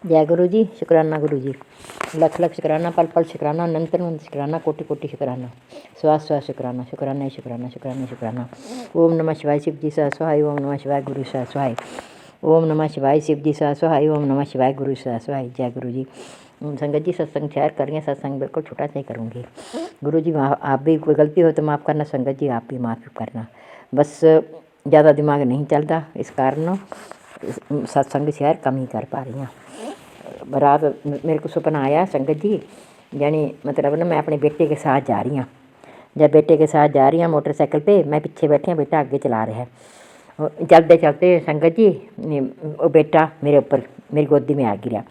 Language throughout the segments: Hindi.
जय गुरु जी, शुक्राना गुरु जी। लख लख शुक्राना, पल पल शुक्राना, अनंत अनंत शुक्राना, कोटि कोटि शुक्राना। श्वास श्वास शुक्राना, शुक्राना ही शुक्राना, शुक्राना ही शुक्राना। ओम नमः शिवाय शिव जी सह सहाय, ओम नमः शिवाय गुरु सह सहाय, ओम नमः शिवाय शिव जी सह सहाय, ओम नमः शिवाय गुरु सह सहाय। जय गुरु जी। संगत जी, सत्संग शेयर करेंगे। सत्संग बिल्कुल छोटा सा ही करूँगी। गुरु जी, आप भी कोई गलती हो तो माफ़ करना। संगत जी, आप भी माफ़ करना। बस ज़्यादा दिमाग नहीं चलता, इस कारण सत्संग शेयर कम ही कर पा रही हूँ। रात मेरे को सपना आया संगत जी, यानी मतलब ना मैं अपने बेटे के साथ जा रही हूँ। जब बेटे के साथ जा रही हूँ मोटरसाइकिल पे, मैं पीछे बैठी हूँ, बेटा आगे चला रहा है। और चलते चलते संगत जी वो बेटा मेरे ऊपर मेरी गोदी में आ गिरा।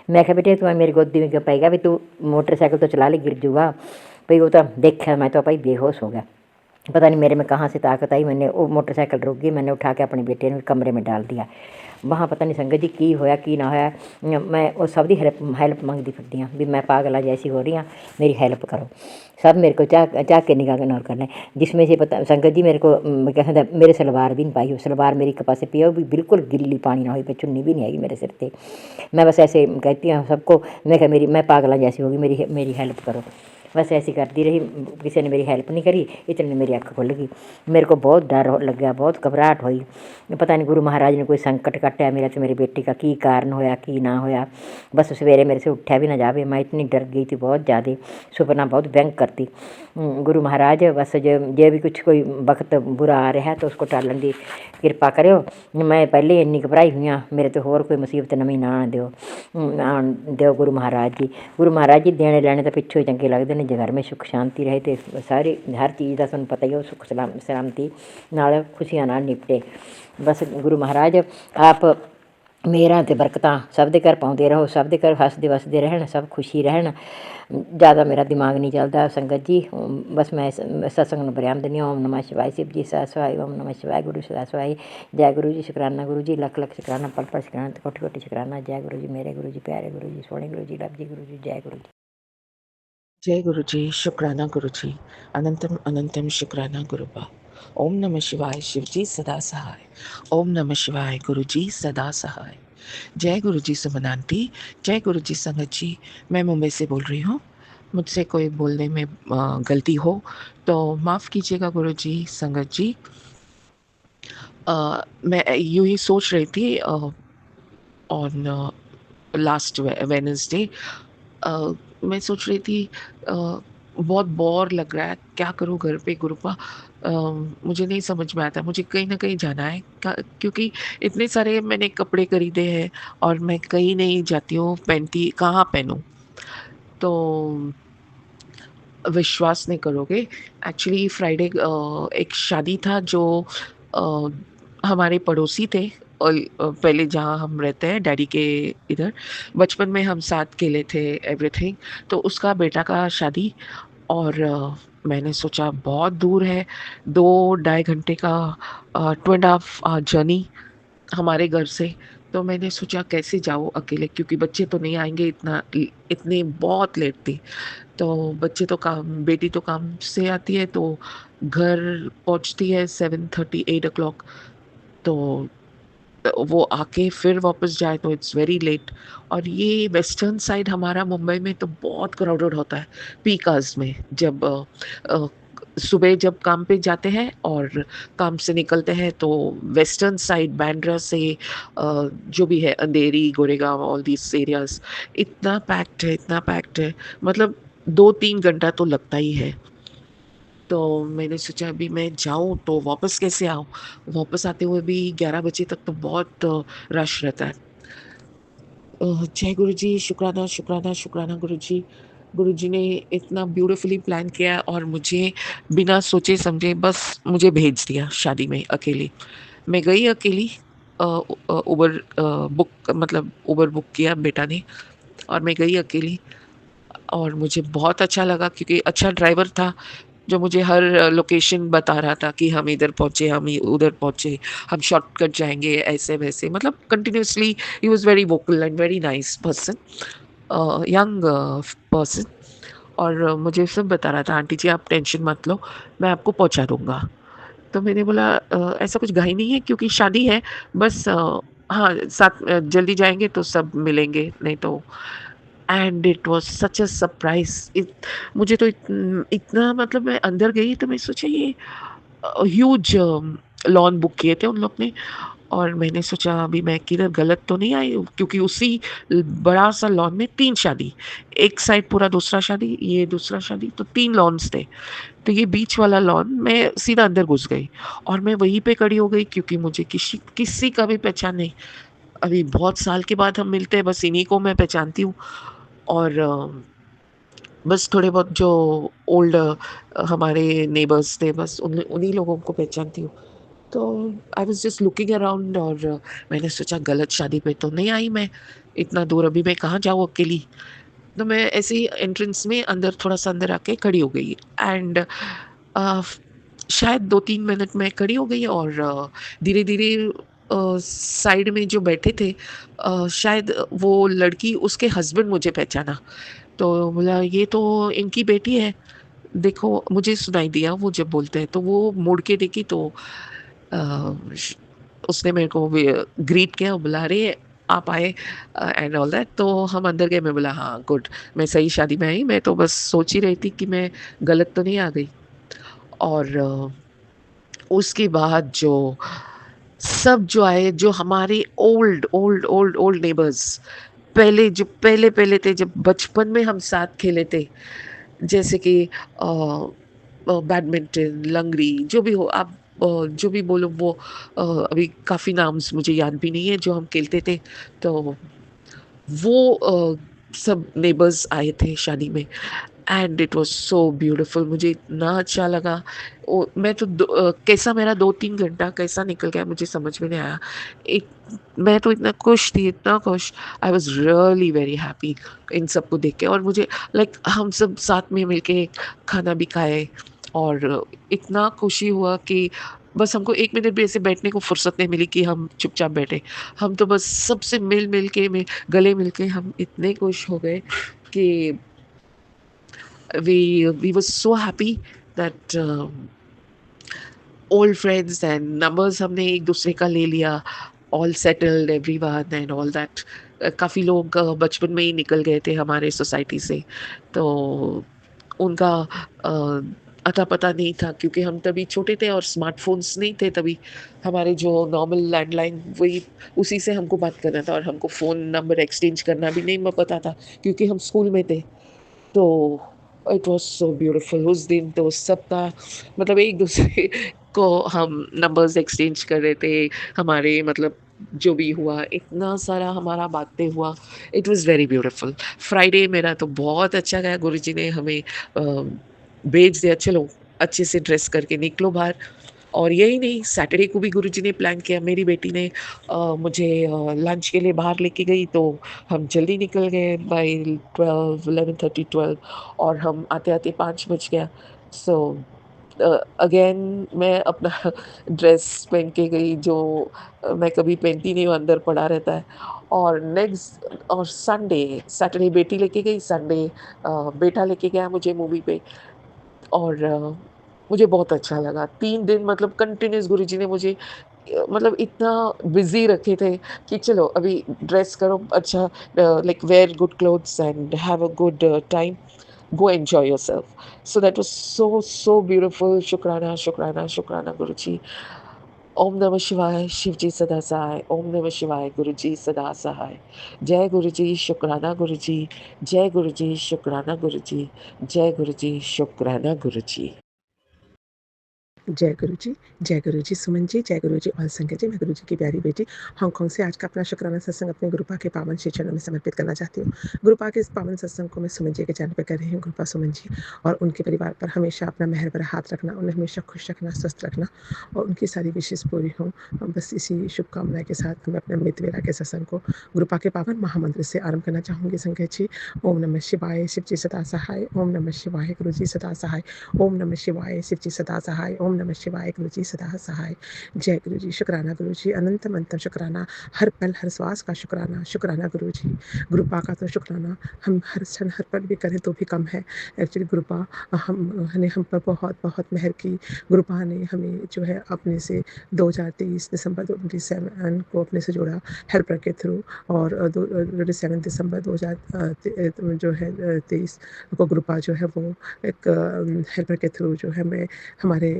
मैं कहा बेटे तू मेरी गोदी में क्यों पाएगा, भी तू मोटरसाइकिल तो चला ले, गिर जूगा। भाई वो तो देखा, मैं तो भाई बेहोश हो गया। पता नहीं मेरे में कहाँ से ताकत आई, मैंने वो मोटरसाइकिल रुक गई, मैंने उठा के अपने बेटे ने कमरे में डाल दिया। वहाँ पता नहीं संगत जी की होया की ना होया, मैं वो सब दी हेल्प मंगती फिरती हाँ भी मैं पागला जैसी हो रही हाँ, मेरी हेल्प करो। सब मेरे को चाह के निगाह नौर करना है, जिसमें से पता संगत जी मेरे को कहते मेरे सलवार भी नहीं पाई हो, सलवार मेरी कपास से पिया हो भी बिल्कुल गिल्ली, पानी ना हो पे, चुन्नी भी नहीं आई मेरे सिर पर। मैं बस ऐसे कहती हूँ सबको, मैं क्या मैं पागला जैसी होगी, मेरी हेल्प करो। बस ऐसी करती रही, किसी ने मेरी हेल्प नहीं करी। इतने मेरी अख खुल गई। मेरे को बहुत डर लग गया, बहुत घबराहट हुई। पता नहीं गुरु महाराज ने कोई संकट कट्टिया मेरा तो मेरे बेटे का की कारण होया की ना होया। बस सवेरे मेरे से उठा भी ना जावे, मैं इतनी डर गई थी बहुत ज़्यादा। सुपना बहुत भयंकर करती। गुरु महाराज बस जो भी कुछ कोई वक्त बुरा आ रहा है तो उसको टालन की कृपा करो। मैं पहले इन्नी घबराई हुई हाँ, मेरे तो होर कोई मुसीबत नवी ना आन दिओ, आन दिओ गुरु महाराज जी। गुरु महाराज जी देने लैने तो पिछों ही चंगे लगते हैं, जे घर में सुख शांति रहे तो सारी हर चीज़ का तुहानूं पता ही हो, सुख सलामती नाल खुशियां नाल निपटे। बस गुरु महाराज आप मेहरां ते बरकतां सब दे घर पाउंदे रहो, सब दे घर हसदे वसदे रहन, सब खुशी रहन। ज़्यादा मेरा दिमाग नहीं चलता संगत जी। बस मैं सत्संग नूं बयान दिंदी ओम नमः शिवाय शिव जी सह सहाय, ओम नमः शिवाय गुरु सह सहाय। जय गुरु जी, शुकराना गुरु जी, लख लख शुकराना, पल पल शुकराना, कोटि कोटि शुकराना। जय गुरु जी, मेरे गुरु जी, प्यारे गुरु जी, सोहणे गुरु जी, लब जी गुरु जी। जय गुरु जी। जय गुरु जी, शुक्राना गुरु जी, अनंतम अनंतम शुक्राना गुरुबा। ओम नमः शिवाय शिव जी सदा सहाय, ओम नमः शिवाय गुरु जी सदा सहाय। जय गुरु जी सुमन आंटी, जय गुरु जी संगत जी। मैं मुंबई से बोल रही हूँ। मुझसे कोई बोलने में गलती हो तो माफ़ कीजिएगा गुरु जी, संगत जी। मैं यूँ ही सोच रही थी ऑन लास्ट वेडनेसडे। मैं सोच रही थी बहुत बोर लग रहा है, क्या करूँ घर पे गुरुपा। मुझे नहीं समझ में आता, मुझे कहीं न कहीं जाना है क्योंकि इतने सारे मैंने कपड़े खरीदे हैं और मैं कहीं नहीं जाती हूँ, पहनती कहाँ पहनूँ? तो विश्वास नहीं करोगे, एक्चुअली फ्राइडे एक शादी था जो अ, हमारे पड़ोसी थे और पहले जहाँ हम रहते हैं डैडी के इधर, बचपन में हम साथ खेले थे एवरीथिंग। तो उसका बेटा का शादी और मैंने सोचा बहुत दूर है, 2 ढाई घंटे का 2 एंड हाफ जर्नी हमारे घर से। तो मैंने सोचा कैसे जाऊँ अकेले, क्योंकि बच्चे तो नहीं आएँगे इतने बहुत लेट थी। तो बच्चे तो काम बेटी तो काम से आती है तो घर पहुँचती है 7:30 8 o'clock। तो वो आके फिर वापस जाए तो इट्स वेरी लेट। और ये वेस्टर्न साइड हमारा मुंबई में तो बहुत क्राउडेड होता है पीक आवर्स में, जब अ, सुबह जब काम पे जाते हैं और काम से निकलते हैं तो वेस्टर्न साइड बांद्रा से जो भी है अंधेरी, गोरेगांव, ऑल दीस एरियाज़ इतना पैक्ड है, इतना पैक्ड है, मतलब 2-3 घंटा तो लगता ही है। तो मैंने सोचा अभी मैं जाऊँ तो वापस कैसे आऊँ? वापस आते हुए भी 11 बजे तक तो बहुत रश रहता है। जय गुरु जी, शुक्राना, शुक्राना, शुक्राना गुरु जी। गुरु जी ने इतना ब्यूटीफुली प्लान किया और मुझे बिना सोचे-समझे बस मुझे भेज दिया शादी में अकेली। मैं गई अकेली। उबर बुक मतलब उबर बुक किया बेटा ने और मैं गई अकेली और मुझे बहुत अच्छा लगा क्योंकि अच्छा ड्राइवर था, जो मुझे हर लोकेशन बता रहा था कि हम इधर पहुँचे, हम उधर पहुँचे, हम शॉर्टकट जाएँगे, ऐसे-वैसे, मतलब continuously he was very vocal and very nice person, young person. और मुझे सब बता रहा था, आंटी जी आप टेंशन मत लो, मैं आपको पहुँचा दूँगा। तो मैंने बोला ऐसा कुछ घाई नहीं है क्योंकि शादी है, बस हाँ, साथ जल्दी जाएँगे तो सब मिलेंगे, नहीं तो and it was such a surprise. मुझे तो इतना मतलब मैं अंदर गई तो मैं सोचा ये ह्यूज लॉन बुक किए थे उन लोग ने और मैंने सोचा अभी मैं किधर गलत तो नहीं आई हूँ क्योंकि उसी बड़ा-सा लॉन में 3 शादी, एक साइड पूरा दूसरा शादी, ये दूसरा शादी, तो 3 लॉन्स थे। तो ये बीच वाला लॉन मैं सीधा अंदर घुस गई और मैं वहीं पे खड़ी हो गई क्योंकि मुझे किसी किसी का भी पहचान नहीं। अभी बहुत साल के बाद हम मिलते हैं, बस इन्हीं को मैं पहचानती हूँ और बस थोड़े बहुत जो ओल्ड हमारे नेबर्स थे बस उन्हीं लोगों को पहचानती हूँ। तो I was just looking around और मैंने सोचा गलत शादी पे तो नहीं आई मैं, इतना दूर अभी मैं कहाँ जाऊँ अकेली। तो मैं ऐसे ही एंट्रेंस में अंदर थोड़ा-सा अंदर आके खड़ी हो गई एंड अ, शायद 2-3 मिनट मैं खड़ी हो गई और धीरे-धीरे साइड में जो बैठे थे शायद वो लड़की उसके हस्बैंड मुझे पहचाना। तो बोला ये तो इनकी बेटी है, देखो मुझे सुनाई दिया वो जब बोलते हैं तो वो मुड़ के देखी तो अ, श उसने मेरे को ग्रीट किया और बोला अरे आप आए एंड ऑल दैट तो हम अंदर गए मैं बोला हाँ गुड मैं सही शादी में आई मैं तो बस सोच ही रही थी कि मैं गलत तो नहीं आ गई और उसके बाद जो सब जो आए जो हमारे ओल्ड नेबर्स पहले जो पहले थे जब बचपन में हम साथ खेले थे जैसे कि बैडमिंटन, लंगड़ी जो भी हो आप जो भी बोलो वो अभी काफ़ी नाम्स मुझे याद भी नहीं है जो हम खेलते थे। तो वो सब नेबर्स आए थे शादी में and it was so beautiful मुझे इतना अच्छा लगा। मैं तो कैसा मेरा 2-3 घंटा कैसा निकल गया मुझे समझ में नहीं आया। एक मैं तो इतना खुश थी, इतना खुश I was really very happy in सबको देख के और मुझे लाइक हम सब साथ में मिलके खाना भी खाए और इतना खुशी हुआ कि बस हमको 1 मिनट भी ऐसे बैठने को फुर्सत नहीं मिली कि हम चुपचाप बैठे। हम तो बस सबसे मिल-मिल के में गले मिल के हम इतने खुश हो गए कि we were so happy that old friends and numbers हमने एक दूसरे का ले लिया all settled everyone and all that काफ़ी लोग बचपन में ही निकल गए थे हमारे सोसाइटी से तो उनका अता पता नहीं था क्योंकि हम तभी छोटे थे और स्मार्टफ़ोन्स नहीं थे तभी हमारे जो नॉर्मल लैंडलाइन वही उसी से हमको बात करना था और हमको फ़ोन नंबर एक्सचेंज करना भी नहीं पता था क्योंकि हम स्कूल में थे। तो इट वाज़ सो ब्यूटीफुल उस दिन तो सबका मतलब एक-दूसरे को हम नंबर्स एक्सचेंज कर रहे थे, हमारे मतलब जो भी हुआ, इतना सारा हमारा बातें हुआ, it was very beautiful. Friday मेरा तो बहुत अच्छा गया, गुरुजी ने हमें भेज दिया, चलो अच्छे से ड्रेस करके निकलो बाहर और यही नहीं, सैटरडे को भी गुरुजी ने प्लान किया, मेरी बेटी ने मुझे लंच के लिए बाहर लेके गई, तो हम जल्दी निकल गए बाय 12 11:30 12 और हम आते-आते 5 बज गया। सो अगेन मैं अपना ड्रेस पहन के गई जो मैं कभी पहनती नहीं हूँ, अंदर पड़ा रहता है और नेक्स्ट और सैटरडे बेटी लेके गई, संडे बेटा लेके गया मुझे मूवी पे और मुझे बहुत अच्छा लगा। 3 दिन मतलब कंटिन्यूअस गुरुजी ने मुझे मतलब इतना बिज़ी रखे थे कि चलो अभी ड्रेस करो अच्छा like wear good clothes and have a good time, go enjoy yourself. So that was so beautiful शुक्राना, शुक्राना, शुक्राना गुरुजी। ओम नमः शिवाय, शिव जी सदा सहाय, ओम नमः शिवाय, गुरुजी सदा सहाय। जय गुरुजी, शुक्राना गुरुजी, जय गुरुजी, शुक्राना गुरुजी, जय गुरुजी, शुक्राना गुरुजी। जय गुरु जी, जय गुरु जी, सुमन जी, जय गुरु जी और संगत जी, मैं गुरु जी की प्यारी बेटी हांगकांग से आज का अपना शुक्राना सत्संग अपने गुरुपा के पावन श्री चरणों में समर्पित करना चाहती हूँ। गुरुपा के इस पावन सत्संग को मैं सुमन जी के चरण पे कर रही हूँ। गुरुपा सुमन जी और उनके परिवार पर हमेशा अपना मेहर भरा हाथ रखना, उन्हें हमेशा खुश रखना, स्वस्थ रखना और उनकी सारी विशेष पूरी हों। बस इसी शुभकामना के साथ मैं अपने अमृत वेला के सत्संग को गुरुपा के पावन महामंत्र से आरंभ करना चाहूँगी। संगत जी, ओम नमः शिवाय, शिव जी सदा सहाय, ओम नमः शिवाय, गुरु जी सदा सहाय, ओम नमः शिवाय, शिव जी सदा सहाय, ओम नमः शिवाय गुरु जी सदा सहाय। जय गुरु जी, शुक्राना गुरु जी, अनंतम अंतम शुक्राना, हर पल हर श्वास का शुक्राना, शुक्राना गुरु जी। गुरुपा का तो शुक्राना हम हर क्षण हर पल भी करें तो भी कम है। एक्चुअली गुरुपा ने हम पर बहुत बहुत मेहर की। गुरुपा ने हमें जो है अपने से 2023 दिसंबर 27 को अपने से जोड़ा हेल्पर के थ्रू, और 27 दिसंबर 2000 जो है 23 को गुरुपा जो है वो एक हेल्पर के थ्रू जो है मैं हमारे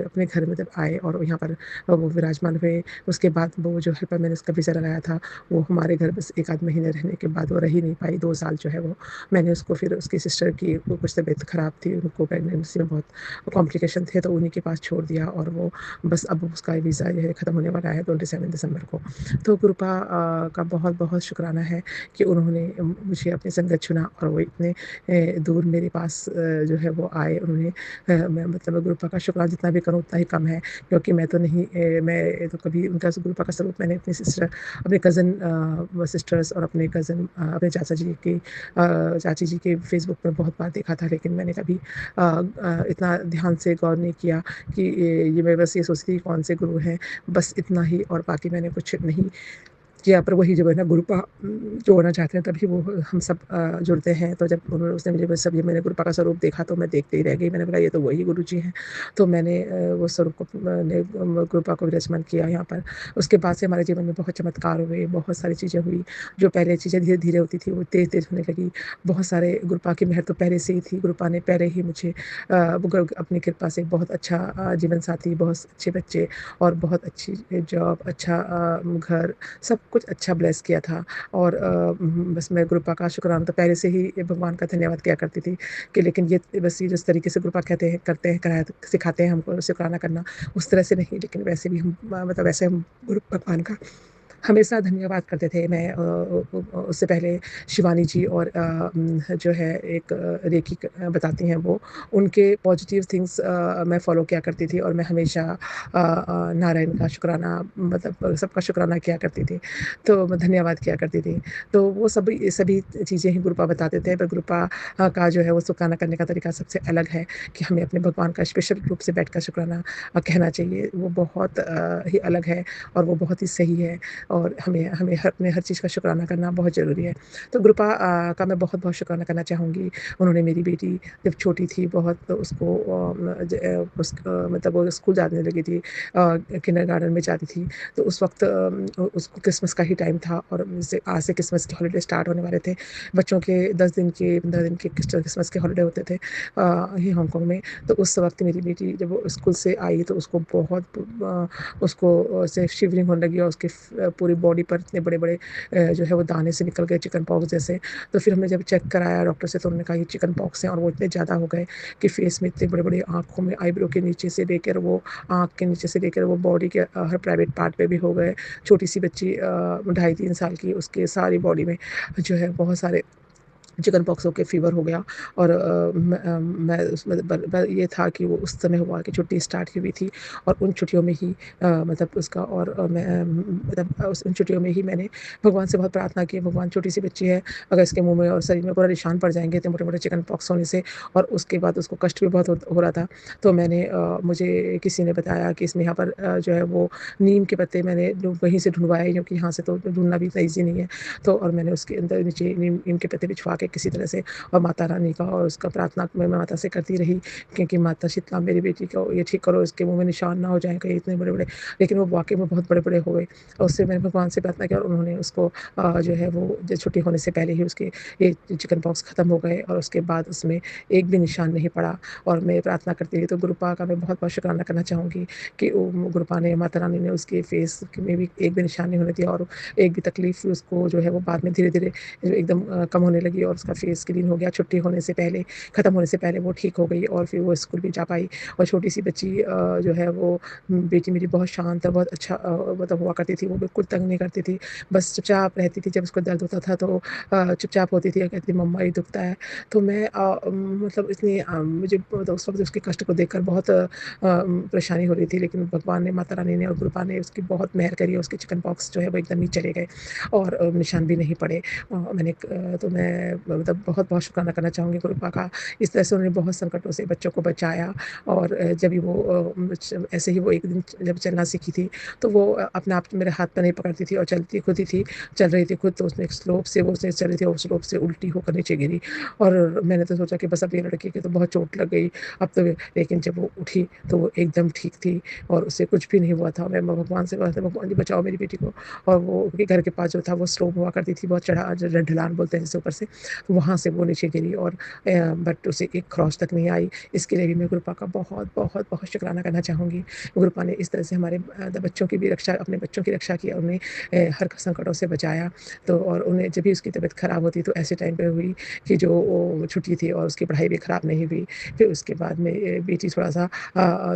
अपने घर में जब आए और यहाँ पर वो विराजमान हुए। उसके बाद वो जो हेल्पर मैंने उसका वीज़ा लगाया था, वो हमारे घर बस 1 आध महीने रहने के बाद वो रह ही नहीं पाई, 2 साल जो है वो मैंने उसको फिर उसकी सिस्टर की वो कुछ तबीयत ख़राब थी, उनको प्रेगनेंसी में बहुत कॉम्प्लिकेशन थे, तो उन्हीं के पास छोड़ दिया, और वो बस अब उसका वीज़ा जो है ख़त्म होने वाला है 27 दिसंबर को। तो गुरुपा का बहुत-बहुत शुक्राना है कि उन्होंने मुझे अपनी संगत चुना और वो इतने दूर मेरे पास जो है वो आए। उन्होंने मैं मतलब गुरुपा का शुक्राना जितना भी करूँ उतना ही कम है, क्योंकि मैं तो नहीं मैं तो कभी उनका गुरुपा का स्वरूप मैंने अपनी सिस्टर, अपने कज़न सिस्टर्स और अपने कज़न अपने चाची जी के फ़ेसबुक पे बहुत बार देखा था, लेकिन मैंने कभी इतना ध्यान से गौर नहीं किया कि ये मैं बस ये सोचती थी कौन से गुरु हैं, बस इतना ही, और बाकी मैंने कुछ नहीं किया। पर वही जो है ना गुरुपा जोड़ना चाहते हैं तभी वो हम सब जुड़ते हैं। तो जब उन्होंने उसने मुझे बस सब ये मैंने गुरुपा का स्वरूप देखा तो मैं देखते ही रह गई। मैंने बोला ये तो वही गुरु जी हैं। तो मैंने वो स्वरूप को मैंने गुरुपा को विराजमान किया यहाँ पर। उसके बाद से हमारे जीवन में बहुत चमत्कार हुए, बहुत सारी चीज़ें हुई। जो पहले चीज़ें धीरे-धीरे होती थी वो तेज़-तेज़ होने लगी। बहुत सारे गुरुपा की मेहर तो पहले से ही थी। गुरुपा ने पहले ही मुझे वो अपनी कृपा से बहुत अच्छा जीवन साथी, बहुत अच्छे बच्चे और बहुत अच्छी जॉब, अच्छा घर, सब कुछ अच्छा ब्लेस किया था। और बस मैं गुरुपा का शुक्राना तो पहले से ही भगवान का धन्यवाद किया करती थी कि लेकिन ये बस ये जिस तरीके से गुरुपा कहते हैं करते हैं कराया सिखाते हैं हमको शुक्राना करना, उस तरह से नहीं, लेकिन वैसे भी हम मतलब वैसे हम गुरु भगवान का हमेशा धन्यवाद करते थे। मैं उससे पहले शिवानी जी और जो है एक रेकी बताती हैं वो, उनके पॉजिटिव थिंग्स मैं फ़ॉलो किया करती थी, और मैं हमेशा नारायण का शुक्राना मतलब सबका शुक्राना किया करती थी। तो मैं धन्यवाद किया करती थी। तो वो सभी सभी चीज़ें ही गुरुपा बताते थे, पर गुरुपा का जो है वो शुक्राना करने का तरीका सबसे अलग है कि हमें अपने भगवान का स्पेशल रूप से बैठकर शुक्राना कहना चाहिए। वो बहुत ही अलग है और वो बहुत ही सही है, और हमें हमें अपने हर चीज़ का शुक्राना करना बहुत ज़रूरी है। तो गुरुपा का मैं बहुत-बहुत शुक्राना करना चाहूँगी। उन्होंने मेरी बेटी जब छोटी थी बहुत, तो उसको मतलब वो स्कूल जाने लगी थी, किंडरगार्टन में जाती थी, तो उस वक़्त उसको क्रिसमस का ही टाइम था, और जैसे आज से क्रिसमस के हॉलिडे स्टार्ट होने वाले थे। बच्चों के 10 दिन के 15 दिन के क्रिसमस के हॉलिडे होते थे ये हांगकांग में। तो उस वक़्त मेरी बेटी जब वो स्कूल से आई तो उसको बहुत उसको ऐसे शिवरिंग होने लगी, और उसके पूरी बॉडी पर इतने बड़े-बड़े जो है वो दाने से निकल गए चिकन पॉक्स जैसे। तो फिर हमने जब चेक कराया डॉक्टर से, तो उन्होंने कहा ये चिकन पॉक्स हैं, और वो इतने ज़्यादा हो गए कि फेस में इतने बड़े-बड़े, आँखों में, आईब्रो के नीचे से लेकर वो आँख के नीचे से लेकर वो बॉडी के हर प्राइवेट पार्ट पे भी हो गए। छोटी-सी बच्ची 2.5-3 साल की, उसके सारी बॉडी में जो है बहुत सारे चिकन पॉक्स होके फ़ीवर हो गया। और मैं उसमें ये था कि वो उस समय हुआ कि छुट्टी स्टार्ट ही हुई थी, और उन छुट्टियों में ही मतलब उसका, और मैं मतलब उन छुट्टियों में ही मैंने भगवान से बहुत प्रार्थना की, भगवान छोटी-सी बच्ची है, अगर इसके मुँह में और शरीर में पूरा निशान पड़ जाएँगे इतने मोटे-मोटे चिकन पॉक्स होने से, और उसके बाद उसको कष्ट भी बहुत हो रहा था। तो मैंने मुझे किसी ने बताया कि इसमें यहाँ पर जो है वो नीम के पत्ते मैंने वहीं से ढूँढवाए, क्योंकि यहाँ से तो ढूँढना भी इतना ईज़ी नहीं है। तो और मैंने उसके अंदर नीचे नीम नीम के पत्ते बिछवा के किसी तरह से, और माता रानी का और उसका प्रार्थना मैं माता से करती रही, क्योंकि माता शीतला मेरी बेटी को ये ठीक करो, इसके मुँह में निशान ना हो जाएँ कहीं इतने बड़े-बड़े। लेकिन वो वाक़ई में बहुत बड़े-बड़े हो गए, और उससे मैंने भगवान से प्रार्थना किया, और उन्होंने उसको जो है वो जो छुट्टी होने से पहले ही उसके ये चिकन पॉक्स ख़त्म हो गए, और उसके बाद उसमें एक भी निशान नहीं पड़ा। और मैं प्रार्थना करती रही। तो गुरुपा का मैं बहुत-बहुत शुक्राना करना चाहूँगी कि गुरुपा ने, माता रानी ने उसके फेस में भी एक भी निशान नहीं होने दिया, और एक भी तकलीफ़ उसको जो है वो बाद में धीरे-धीरे एकदम कम होने लगी, और उसका फेस क्लीन हो गया। छुट्टी होने से पहले, ख़त्म होने से पहले वो ठीक हो गई, और फिर वो स्कूल भी जा पाई। और छोटी-सी बच्ची जो है वो बेटी मेरी बहुत शांत और बहुत अच्छा मतलब हुआ करती थी। वो बिल्कुल तंग नहीं करती थी, बस चुपचाप रहती थी। जब उसको दर्द होता था तो चुपचाप होती थी और कहती थी मम्मा ये दुखता है। तो मैं मतलब इतनी मुझे मतलब उस वक़्त उसके कष्ट को देखकर बहुत परेशानी हो रही थी, लेकिन भगवान ने, माता रानी ने और गुरुपा ने उसकी बहुत मेहर करी, और उसके चिकन पॉक्स जो है वो एकदम ही चले गए, और निशान भी नहीं पड़े। तो मैं मतलब बहुत-बहुत शुक्राना करना चाहूँगी गुरु पापा का। इस तरह से उन्होंने बहुत संकटों से बच्चों को बचाया और जब भी वो ऐसे ही वो एक दिन जब चलना सीखी थी, तो वो अपने आप मेरे हाथ पैर नहीं पकड़ती थी और चलती खुद ही थी, चल रही थी खुद, तो उसने एक स्लोप से वो उसने चल रही थी और स्लोप से उल्टी होकर नीचे गिरी और मैंने तो सोचा कि बस अब ये लड़की की तो बहुत चोट लग गई, अब तो लेकिन जब वो उठी, तो वो एकदम ठीक थी और उसे कुछ भी नहीं हुआ था। मैं भगवान से कहती भगवान जी बचाओ मेरी बेटी को। और वो उनके घर के पास जो था वो स्लोप हुआ करती थी, बहुत चढ़ा ज ढलान बोलते हैं जिसे ऊपर से, तो वहाँ से वो नीचे गिरी और बट उसे एक क्रॉच तक नहीं आई। इसके लिए भी मैं गुरु पापा का बहुत शुक्राना करना चाहूँगी। गुरु पापा ने इस तरह से हमारे बच्चों की भी रक्षा, अपने बच्चों की रक्षा की, उन्हें हर संकटों से बचाया। तो और उन्हें जब भी उसकी तबीयत खराब होती तो ऐसे टाइम पे हुई कि जो वो छुट्टी थी और उसकी पढ़ाई भी खराब नहीं हुई। फिर उसके बाद में बेटी थोड़ा-सा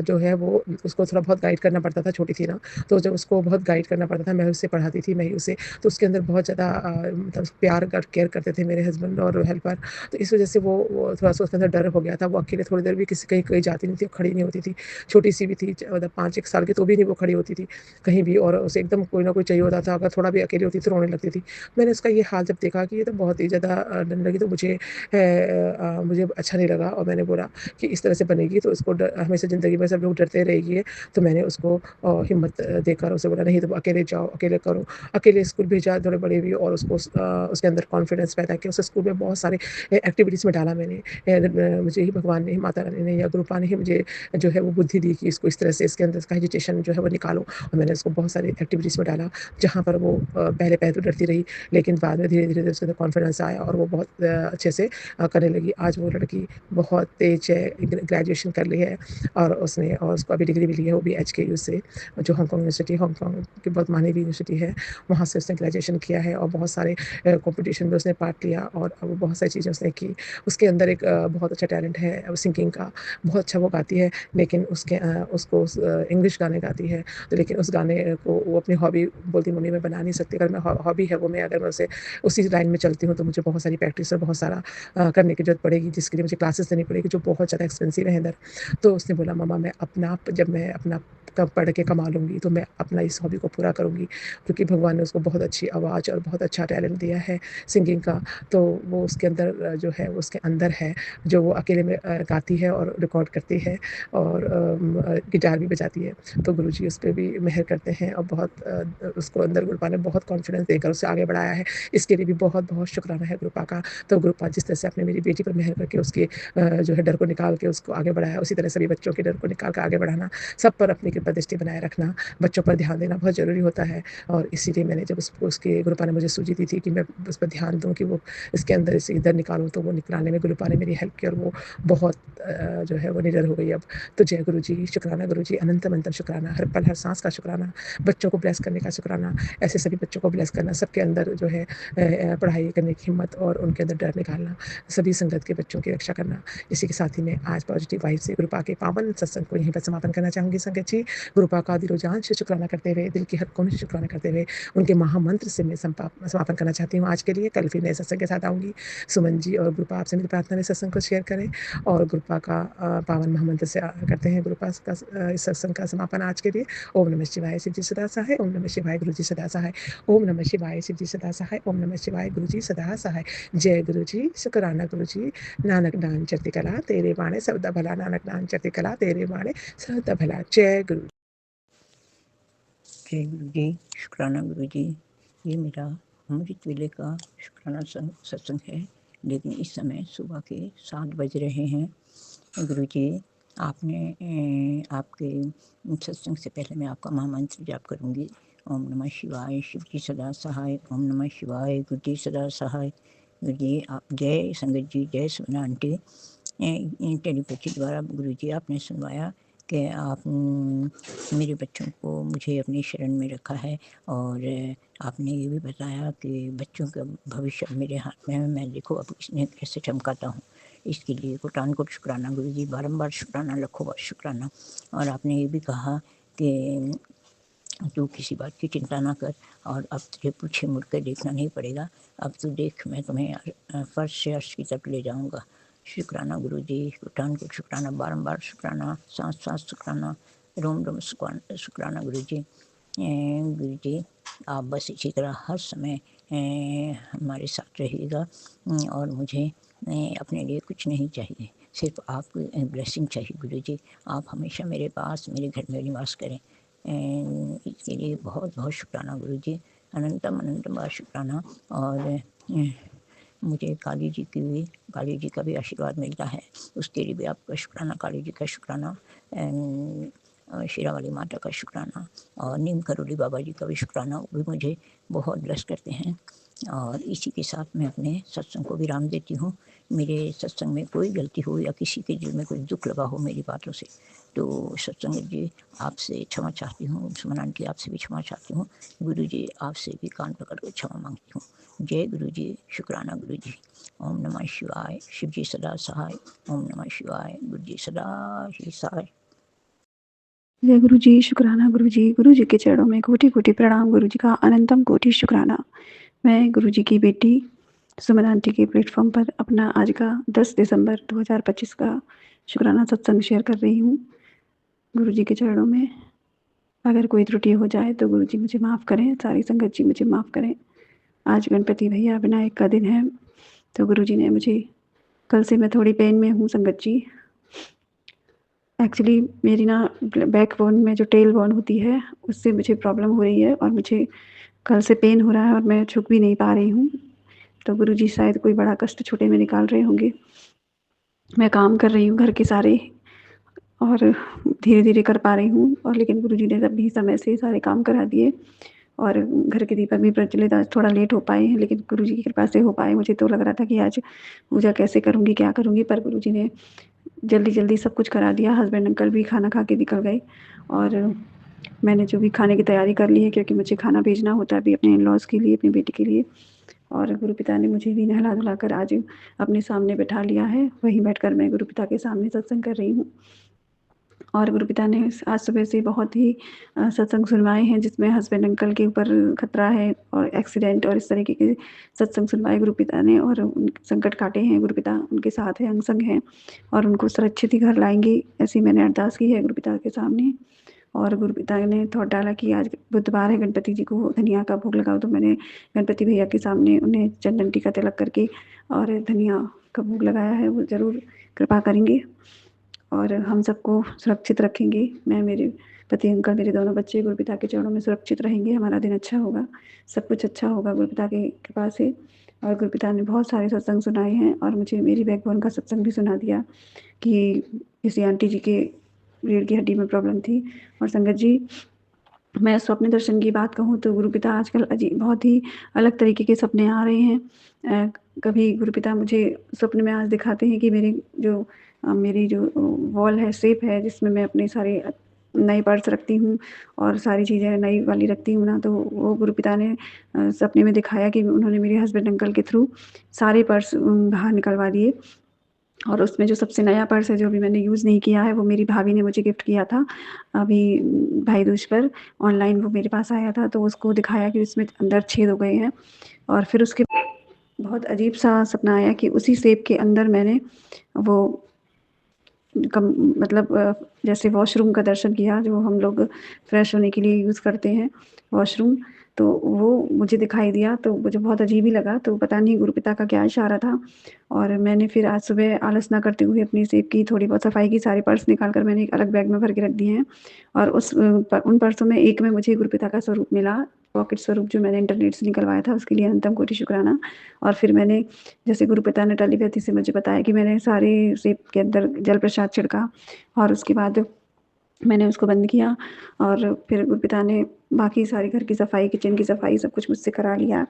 जो है वो उसको थोड़ा बहुत गाइड करना पड़ता था, छोटी थी ना, तो जब उसको बहुत गाइड करना पड़ता था, मैं उसे पढ़ाती थी, मैं ही उसे, तो उसके अंदर बहुत ज़्यादा मतलब प्यार कर केयर करते थे मेरे हस्बैंड और हेल्पर। तो इस वज़ह से वो थोड़ा-सा उसके अंदर डर हो गया था। वो अकेले थोड़ी देर भी किसी कहीं कहीं जाती नहीं थी, खड़ी नहीं होती थी। छोटी-सी भी थी, मतलब 5-1 साल की, तो भी नहीं वो खड़ी होती थी कहीं भी, और उसे एकदम कोई ना कोई चाहिए होता था। अगर थोड़ा भी अकेली होती तो रोने लगती थी। मैंने उसका ये हाल जब देखा कि ये तो बहुत ही ज़्यादा डरने लगी, तो मुझे अच्छा नहीं लगा और मैंने बोला कि इस तरह से बनेगी तो इसको हमेशा ज़िंदगी में सब लोग डरते रहेगी। तो मैंने उसको हिम्मत देकर उसे बोला नहीं तुम अकेले जाओ, अकेले करो। अकेले स्कूल भेजा थोड़े बड़े भी, और उसको उसके अंदर कॉन्फिडेंस पैदा किया। उसे स्कूल में बहुत सारे एक्टिविटीज़ में डाला मैंने। मुझे ही भगवान ने, माता रानी ने या गुरु पापा ने ही मुझे जो है वो बुद्धि दी कि इसको इस तरह से इसके अंदर इसका एजुकेशन जो है वो निकालो, और मैंने उसको बहुत सारी एक्टिविटीज़ में डाला, जहाँ पर वो पहले तो डरती रही, लेकिन बाद में धीरे-धीरे उसके अंदर कॉन्फिडेंस आया और वो बहुत अच्छे से करने लगी। आज वो लड़की बहुत तेज़ है, ग्रेजुएशन कर ली है और उसको अभी डिग्री मिली है, वो भी एचकेयू से, जो हांगकांग यूनिवर्सिटी, हांगकांग की बहुत मानी हुई यूनिवर्सिटी है, वहाँ से उसने ग्रेजुएशन किया है और बहुत सारे कॉम्पिटिशन में उसने पार्ट लिया और वो बहुत सारी चीज़ें उसने की। उसके अंदर एक बहुत अच्छा टैलेंट है सिंगिंग का, बहुत अच्छा वो गाती है, लेकिन उसको इंग्लिश गाने गाती है, तो लेकिन उस गाने को वो अपनी हॉबी बोलती है, मम्मी मैं बना नहीं सकती। अगर मैं हॉबी है वो, मैं अगर मैं उसे उसी लाइन में चलती हूँ तो मुझे बहुत सारी प्रैक्टिस और बहुत सारा करने की ज़रूरत पड़ेगी, जिसके लिए मुझे क्लासेस लेनी पड़ेगी, जो बहुत ज़्यादा एक्सपेंसिव है इधर। तो उसने बोला मम्मा मैं अपना, जब मैं अपना कब पढ़ के कमा लूँगी तो मैं अपना इस हॉबी को पूरा करूँगी, क्योंकि भगवान ने उसको बहुत अच्छी आवाज़ और बहुत अच्छा टैलेंट दिया है सिंगिंग का। तो वो उसके अंदर जो है उसके अंदर है, जो वो अकेले में गाती है और रिकॉर्ड करती है और गिटार भी बजाती है। तो गुरुजी उस पे भी मेहर करते हैं और बहुत उसको अंदर गुरुपा ने बहुत कॉन्फिडेंस देकर उसे आगे बढ़ाया है। इसके लिए भी बहुत-बहुत शुक्राना है गुरुपा का। तो गुरुपा जिस तरह से आपने मेरी बेटी पर मेहर करके उसके जो है डर को निकाल के उसको आगे बढ़ाया, उसी तरह सभी बच्चों के डर को निकाल के आगे बढ़ाना, सब पर अपनी कृपा दृष्टि बनाए रखना, बच्चों पर ध्यान देना बहुत ज़रूरी होता है। और इसीलिए मैंने जब उसके गुरुपा ने मुझे सूझी दी थी कि मैं उस पर ध्यान दूँ कि वो इसके अंदर से इधर निकालूँ, तो वो निकालने में गुरुपा ने मेरी हेल्प की और वो बहुत जो है वो निडर हो गई अब। तो जय गुरुजी, शुक्राना गुरुजी, अनंतम शुक्राना, हर पल हर सांस का शुक्राना, बच्चों को ब्लेस करने का शुक्राना, ऐसे सभी बच्चों को ब्लेस करना, सबके अंदर जो है पढ़ाई करने की हिम्मत और उनके अंदर डर निकालना, सभी संगत के बच्चों की रक्षा करना। इसी के साथ ही मैं आज पॉजिटिव वाइब से गुरुपा के पावन सत्संग को यहीं पर समापन करना चाहूँगी संगत जी। गुरुपा का दिलो-जान से शुक्राना करते हुए, दिल की हर कोने से शुक्राना करते हुए, उनके महामंत्र से मैं समापन करना चाहती हूँ आज के लिए। कल फिर नए सत्संग के साथ आऊँगी। सुमन जी और गुरुपा आपसे मेरी प्रार्थना है सत्संग को शेयर करें और गुरुपा का पावन महामंत्र से करते हैं गुरुपा का इस सत्संग का समापन आज के लिए। ओम नमः शिवाय, शिव जी सदा सहाय। ओम नमः शिवाय, गुरु जी सदा सहाय। ओम नमः शिवाय, शिव जी सदा सहाय। ओम नमः शिवाय, गुरु जी सदा सहाय। जय गुरु जी, शुक्राना गुरु जी। नानक नाम चढ़ती कला तेरे बाणे सबदा भला, नानक नाम चढ़ती कला तेरे बाणे सबदा भला। जय गुरु। जय गुरु जी, शुक्राना गुरु जी। ये मेरा अमृत वेले का शुक्राना सत्संग है, लेकिन इस समय सुबह के 7 बज रहे हैं। गुरु जी आपने आपके सत्संग से पहले मैं आपका महामंत्र जाप करूँगी। ओम नमः शिवाय, शिव जी सदा सहाय। ओम नमः शिवाय, गुरु जी सदा सहाय। गुरु जी आप जय संगत जी, जय सुना आंटी। टेलीपैथी द्वारा गुरु जी आपने सुनवाया कि आप मेरे बच्चों को मुझे अपनी शरण में रखा है और आपने ये भी बताया कि बच्चों का भविष्य मेरे हाथ में है, मैं देखो अब इसने कैसे चमकाता हूँ। इसके लिए कोटान कोट शुक्राना गुरु जी, बारम्बार शुक्राना, लाखों बार शुक्राना। और आपने ये भी कहा कि तू किसी बात की चिंता ना कर और अब तुझे पीछे मुड़ कर देखना नहीं पड़ेगा, अब तू देख मैं तुम्हें फर्श से अर्श की तरफ ले जाऊंगा। शुक्राना गुरु जी, कोटान को शुक्राना, बारम्बार शुक्राना, सांस सांस शुक्राना, रोम रोम शुक्राना गुरु जी। गुरु जी आप बस इसी तरह हर समय हमारे साथ रहिएगा और मुझे अपने लिए कुछ नहीं चाहिए, सिर्फ आपकी ब्लेसिंग चाहिए गुरुजी। आप हमेशा मेरे पास मेरे घर में निवास करें। इसके लिए बहुत बहुत शुक्राना गुरुजी, अनंतम अनंतम बार शुक्राना। और मुझे काली जी का भी आशीर्वाद मिलता है, उसके लिए भी आपका शुक्राना, काली जी का शुक्राना, शेरा वाली माता का शुक्राना और नीम करोली बाबा जी का भी शुक्राना, वो भी मुझे बहुत ब्लेस करते हैं। और इसी के साथ मैं अपने सत्संग को विराम देती हूँ। मेरे सत्संग में कोई गलती हो या किसी के दिल में कोई दुख लगा हो मेरी बातों से, तो सत्संग जी आपसे क्षमा चाहती हूँ, सुमन आंटी आपसे भी क्षमा चाहती हूँ, गुरु जी आपसे भी कान पकड़ कर क्षमा मांगती हूँ। जय गुरु जी, शुक्राना गुरु जी। ओम नमः शिवाय, शिव जी सदा सहाय। ओम नमः शिवाय, गुरु जी सदा ही सहाय। जय गुरु जी, शुक्राना गुरु जी के चरणों में कोटि कोटि प्रणाम, गुरु जी का अनंतम कोटि शुक्राना। मैं गुरु जी की बेटी सुमन आंटी के प्लेटफॉर्म पर अपना आज का 10 दिसंबर 2025 का शुक्राना सत्संग शेयर कर रही हूँ। गुरु जी के चरणों में अगर कोई त्रुटि हो जाए तो गुरु जी मुझे माफ़ करें, सारी संगत जी मुझे माफ़ करें। आज गणपति भैया विनायक का दिन है, तो गुरु जी ने मुझे, कल से मैं थोड़ी पेन में हूँ संगत जी। एक्चुअली मेरी ना बैक बोन में जो टेल बोन होती है उससे मुझे प्रॉब्लम हो रही है और मुझे कल से पेन हो रहा है और मैं झुक भी नहीं पा रही हूँ। तो गुरुजी शायद कोई बड़ा कष्ट छोटे में निकाल रहे होंगे। मैं काम कर रही हूँ घर के सारे और धीरे धीरे कर पा रही हूँ, और लेकिन गुरुजी ने तब भी समय से सारे काम करा दिए और घर के दीपक भी प्रज्वलित। आज थोड़ा लेट हो पाए हैं लेकिन गुरुजी की कृपा से हो पाए। मुझे तो लग रहा था कि आज पूजा कैसे करूँगी, क्या करूँगी, पर गुरुजी ने जल्दी जल्दी सब कुछ करा दिया। हस्बैंड अंकल भी खाना खा के निकल गए और मैंने जो भी खाने की तैयारी कर ली है, क्योंकि मुझे खाना भेजना होता है अभी अपने इन-लॉज़ के लिए, अपनी बेटी के लिए। और गुरुपिता ने मुझे भी नहला धुला कर आज अपने सामने बैठा लिया है। वहीं बैठकर मैं गुरुपिता के सामने सत्संग कर रही हूँ। और गुरुपिता ने आज सुबह से बहुत ही सत्संग सुनवाए हैं, जिसमें हस्बैंड अंकल के ऊपर खतरा है और एक्सीडेंट और इस तरीके के सत्संग सुनवाए गुरुपिता ने, और संकट काटे हैं गुरुपिता उनके साथ है, अंग संग हैं और उनको सुरक्षित ही घर लाएंगे, ऐसी मैंने अरदास की है गुरुपिता के सामने। और गुरुपिता ने थॉट डाला कि आज बुधवार है, गणपति जी को धनिया का भोग लगाओ, तो मैंने गणपति भैया के सामने उन्हें चंदन टीका तिलक करके और धनिया का भोग लगाया है। वो ज़रूर कृपा करेंगे और हम सबको सुरक्षित रखेंगे। मैं, मेरे पति अंकल, मेरे दोनों बच्चे गुरुपिता के चरणों में सुरक्षित रहेंगे। हमारा दिन अच्छा होगा, सब कुछ अच्छा होगा गुरुपिता की कृपा से। और गुरुपिता ने बहुत सारे सत्संग सुनाए हैं और मुझे मेरी बैकबोन का सत्संग भी सुना दिया कि किसी आंटी जी के रीढ़ की हड्डी में प्रॉब्लम थी। और संगत जी, मैं स्वप्न दर्शन की बात कहूँ तो गुरुपिता आजकल बहुत ही अलग तरीके के सपने आ रहे हैं। कभी गुरुपिता मुझे स्वप्न में आज दिखाते हैं कि मेरी जो वॉल है, सेफ है, जिसमें मैं अपने सारे नए पर्स रखती हूँ और सारी चीज़ें नई वाली रखती हूँ ना, तो वो गुरुपिता ने सपने में दिखाया कि उन्होंने मेरे हस्बैंड अंकल के थ्रू सारे पर्स बाहर निकलवा दिए। और उसमें जो सबसे नया पर्स है, जो अभी मैंने यूज़ नहीं किया है, वो मेरी भाभी ने मुझे गिफ्ट किया था अभी भाई दूज पर। ऑनलाइन वो मेरे पास आया था, तो उसको दिखाया कि उसमें अंदर छेद हो गए हैं। और फिर उसके बहुत अजीब सा सपना आया कि उसी सेब के अंदर मैंने वो मतलब जैसे वॉशरूम का दर्शन किया, जो हम लोग फ्रेश होने के लिए यूज़ करते हैं वॉशरूम, तो वो मुझे दिखाई दिया। तो मुझे बहुत अजीब ही लगा, तो पता नहीं गुरुपिता का क्या इशारा था। और मैंने फिर आज सुबह आलस ना करते हुए अपनी सेब की थोड़ी बहुत सफाई की, सारे पर्स निकाल कर मैंने एक अलग बैग में भर के रख दिए हैं। और उन पर्सों में एक में मुझे गुरुपिता का स्वरूप मिला, पॉकेट स्वरूप, जो मैंने इंटरनेट से निकलवाया था, उसके लिए अनंतम कोटि शुक्राना। और फिर मैंने, जैसे गुरुपिता ने टेलीपैथी से मुझे बताया, कि मैंने सारे सेब के अंदर जल प्रसाद छिड़का और उसके बाद मैंने उसको बंद किया। और फिर गुरुपिता ने बाकी सारी घर की सफाई, किचन की सफाई, सब कुछ मुझसे करा लिया।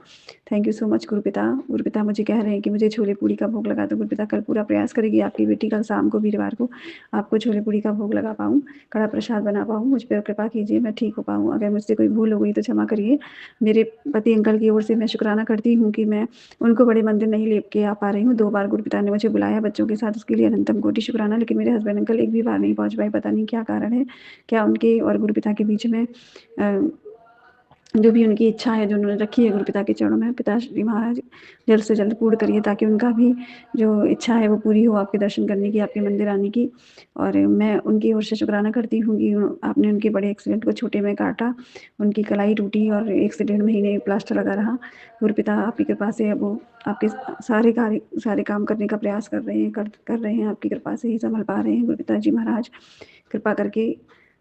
थैंक यू सो मच गुरुपिता। गुरुपिता मुझे कह रहे हैं कि मुझे छोले पूड़ी का भोग लगा दो। गुरुपिता कल पूरा प्रयास करेगी आपकी बेटी कल शाम को, वीरवार को, आपको छोले पूड़ी का भोग लगा पाऊँ, कड़ा प्रसाद बना पाऊँ। मुझ पर कृपा कीजिए, मैं ठीक हो पाऊँ। अगर मुझसे कोई भूल हो गई तो क्षमा करिए। मेरे पति अंकल की ओर से मैं शुक्राना करती हूँ कि मैं उनको बड़े मंदिर नहीं ले के आ पा रही हूँ। 2 बार गुरुपिता ने मुझे बुलाया बच्चों के साथ, उसके लिए अनंतम कोटि शुक्राना। लेकिन मेरे हस्बैंड अंकल एक भी बार नहीं पहुँच पाए, पता नहीं क्या कारण है, क्या उनके और गुरुपिता के बीच में जो भी उनकी इच्छा है जो उन्होंने रखी है गुरुपिता के चरणों में, पिताश्री महाराज जल्द से जल्द पूर्ण करिए ताकि उनका भी जो इच्छा है वो पूरी हो आपके दर्शन करने की, आपके मंदिर आने की। और मैं उनकी ओर से शुक्राना करती हूँ कि आपने उनके बड़े एक्सीडेंट को छोटे में काटा, उनकी कलाई टूटी और 1 से 1.5 महीने प्लास्टर लगा रहा। गुरुपिता आपकी कृपा से अब वो आपके सारे काम करने का प्रयास कर रहे हैं, आपकी कृपा से ही संभल पा रहे हैं। गुरुपिता जी महाराज कृपा करके